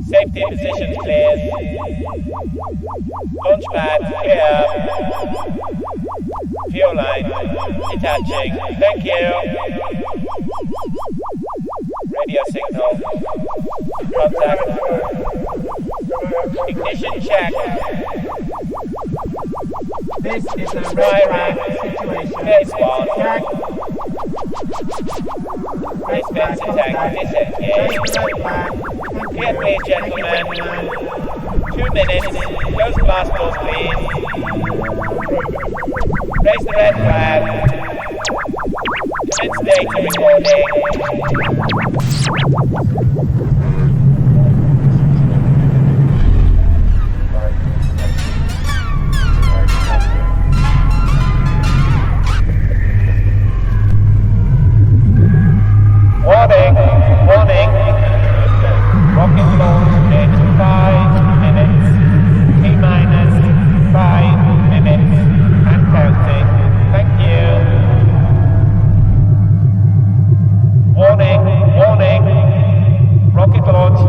Speaker 15: Safety positions clear. Launch pad clear. Fuel line detaching. Thank you. Radio signal. Contact. Ignition check. This is a firing situation. Phase 1. Race fence attack. Disengage. Clear, please, gentlemen. 2 minutes. Close glass doors, please. Raise the red flag. Commence data recording. Warning. Rocket launch in 5 minutes. T-minus 5 minutes. And counting. Thank you. Warning. Rocket launch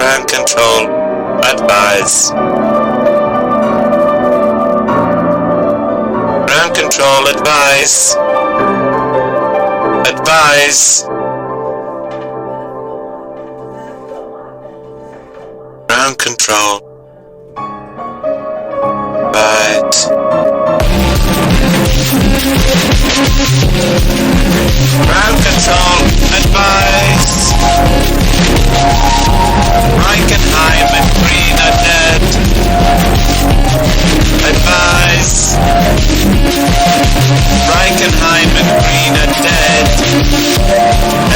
Speaker 13: Ground control, advise. Ground control, advise. Advise. Ground control. Right. Ground control, advise. Reichenheim and Green are dead. Advise. Reichenheim and Green are dead.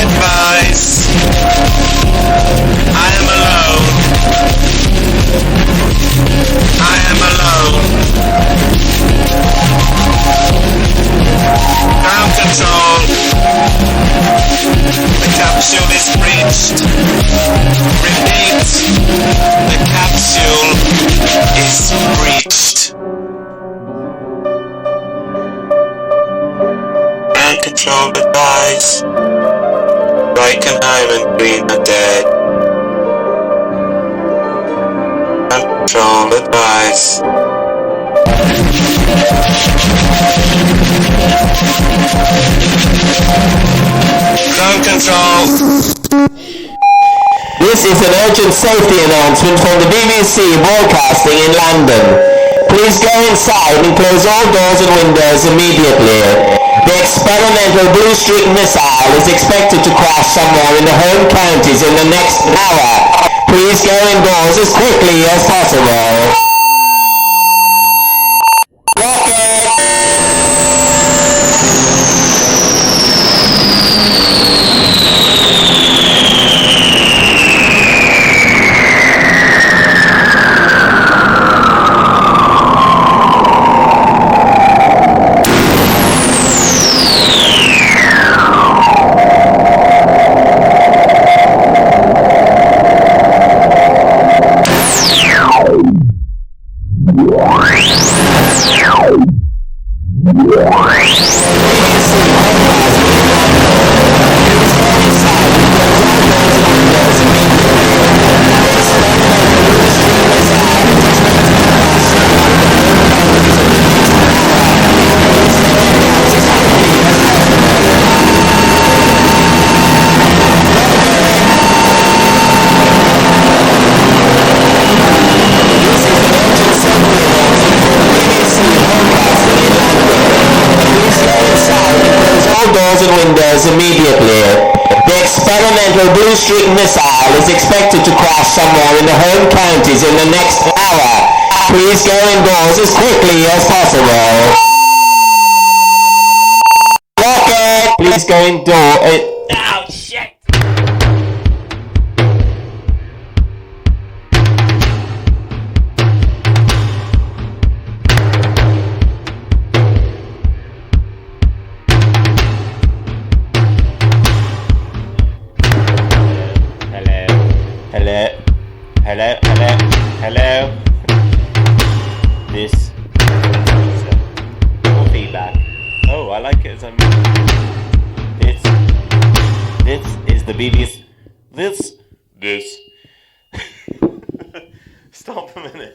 Speaker 13: Advise. I am alone. I am alone. Ground control. The capsule is breached. Repeat. The capsule is breached. Ground control advise. Reichenheim and Green are dead. Ground control advise. Ground control.
Speaker 16: This is an urgent safety announcement from the BBC Broadcasting in London. Please go inside and close all doors and windows immediately. The experimental Blue Streak missile is expected to crash somewhere in the home counties in the next hour. Please go indoors as quickly as possible. Immediately. The experimental Blue Streak missile is expected to crash somewhere in the home counties in the next hour. Please go indoors as quickly as possible. Rocket! Please go indoors.
Speaker 4: Oh, shit!
Speaker 13: Hello. This is more feedback. Oh, I like it as I'm. This is the BBC. This. Stop a minute.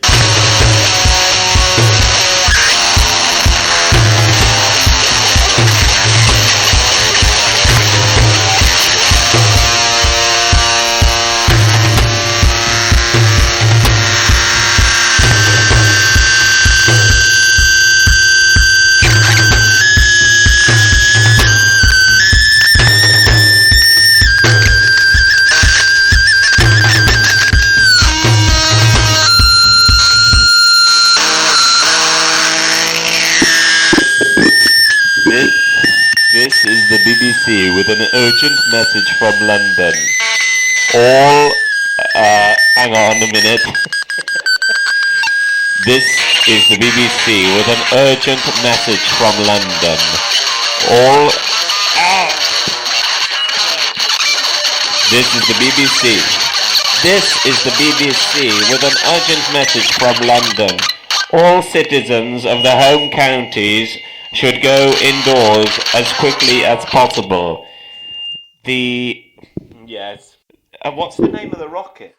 Speaker 13: is the BBC with an urgent message from London. All, hang on a minute. This is the BBC with an urgent message from London. All, This is the BBC. This is the BBC with an urgent message from London. All citizens of the home counties should go indoors as quickly as possible. Yes. And what's the name of the rocket?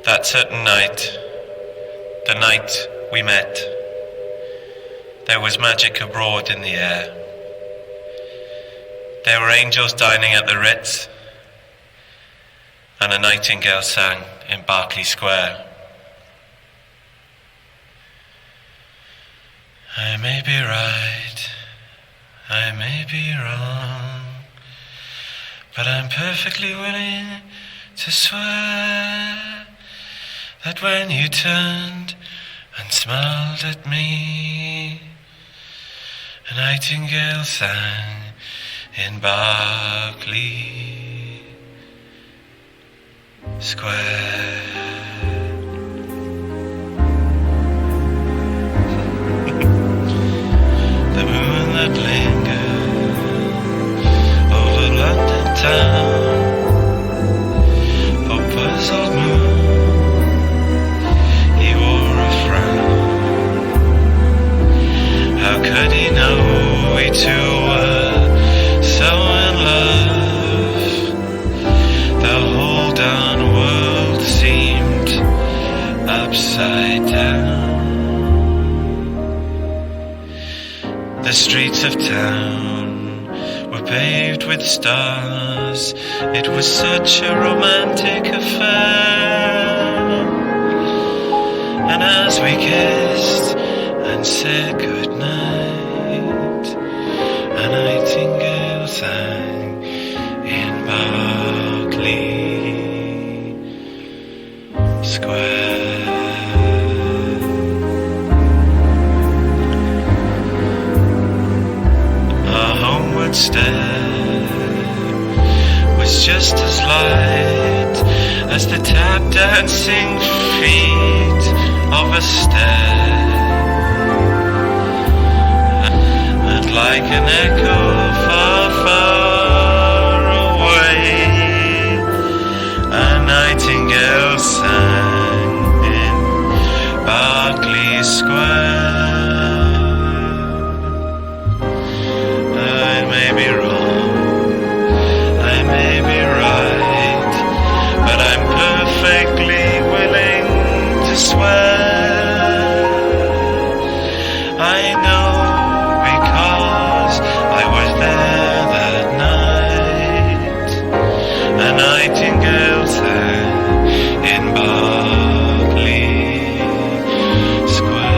Speaker 13: That certain night, the night we met, there was magic abroad in the air. There were angels dining at the Ritz, and a nightingale sang in Berkeley Square. I may be right, I may be wrong, but I'm perfectly willing to swear that when you turned and smiled at me, a nightingale sang in Berkeley Square. The moon that lingered over London town, a puzzled moon, he wore a frown. How could he know we two were so in love? The whole darn world seemed upside down. The streets of town were paved with stars. It was such a romantic affair. And as we kissed and said goodnight, a nightingale sang in Berkeley Square. Step was just as light as the tap dancing feet of a step, and like an echo far, far away, a nightingale sang in Berkeley Square. I may be wrong, I may be right, but I'm perfectly willing to swear I know, because I was there that night. A nightingale sang in Berkeley Square.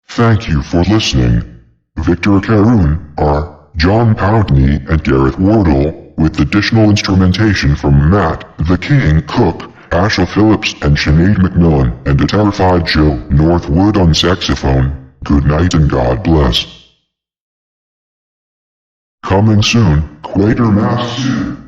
Speaker 3: Thank you for listening. Victor Carroon are John Poundney and Gareth Wardle, with additional instrumentation from Matt, the King Cook, Asha Phillips and Sinead McMillan, and a terrified Joe Northwood on saxophone. Good night and God bless. Coming soon, Quatermass 2.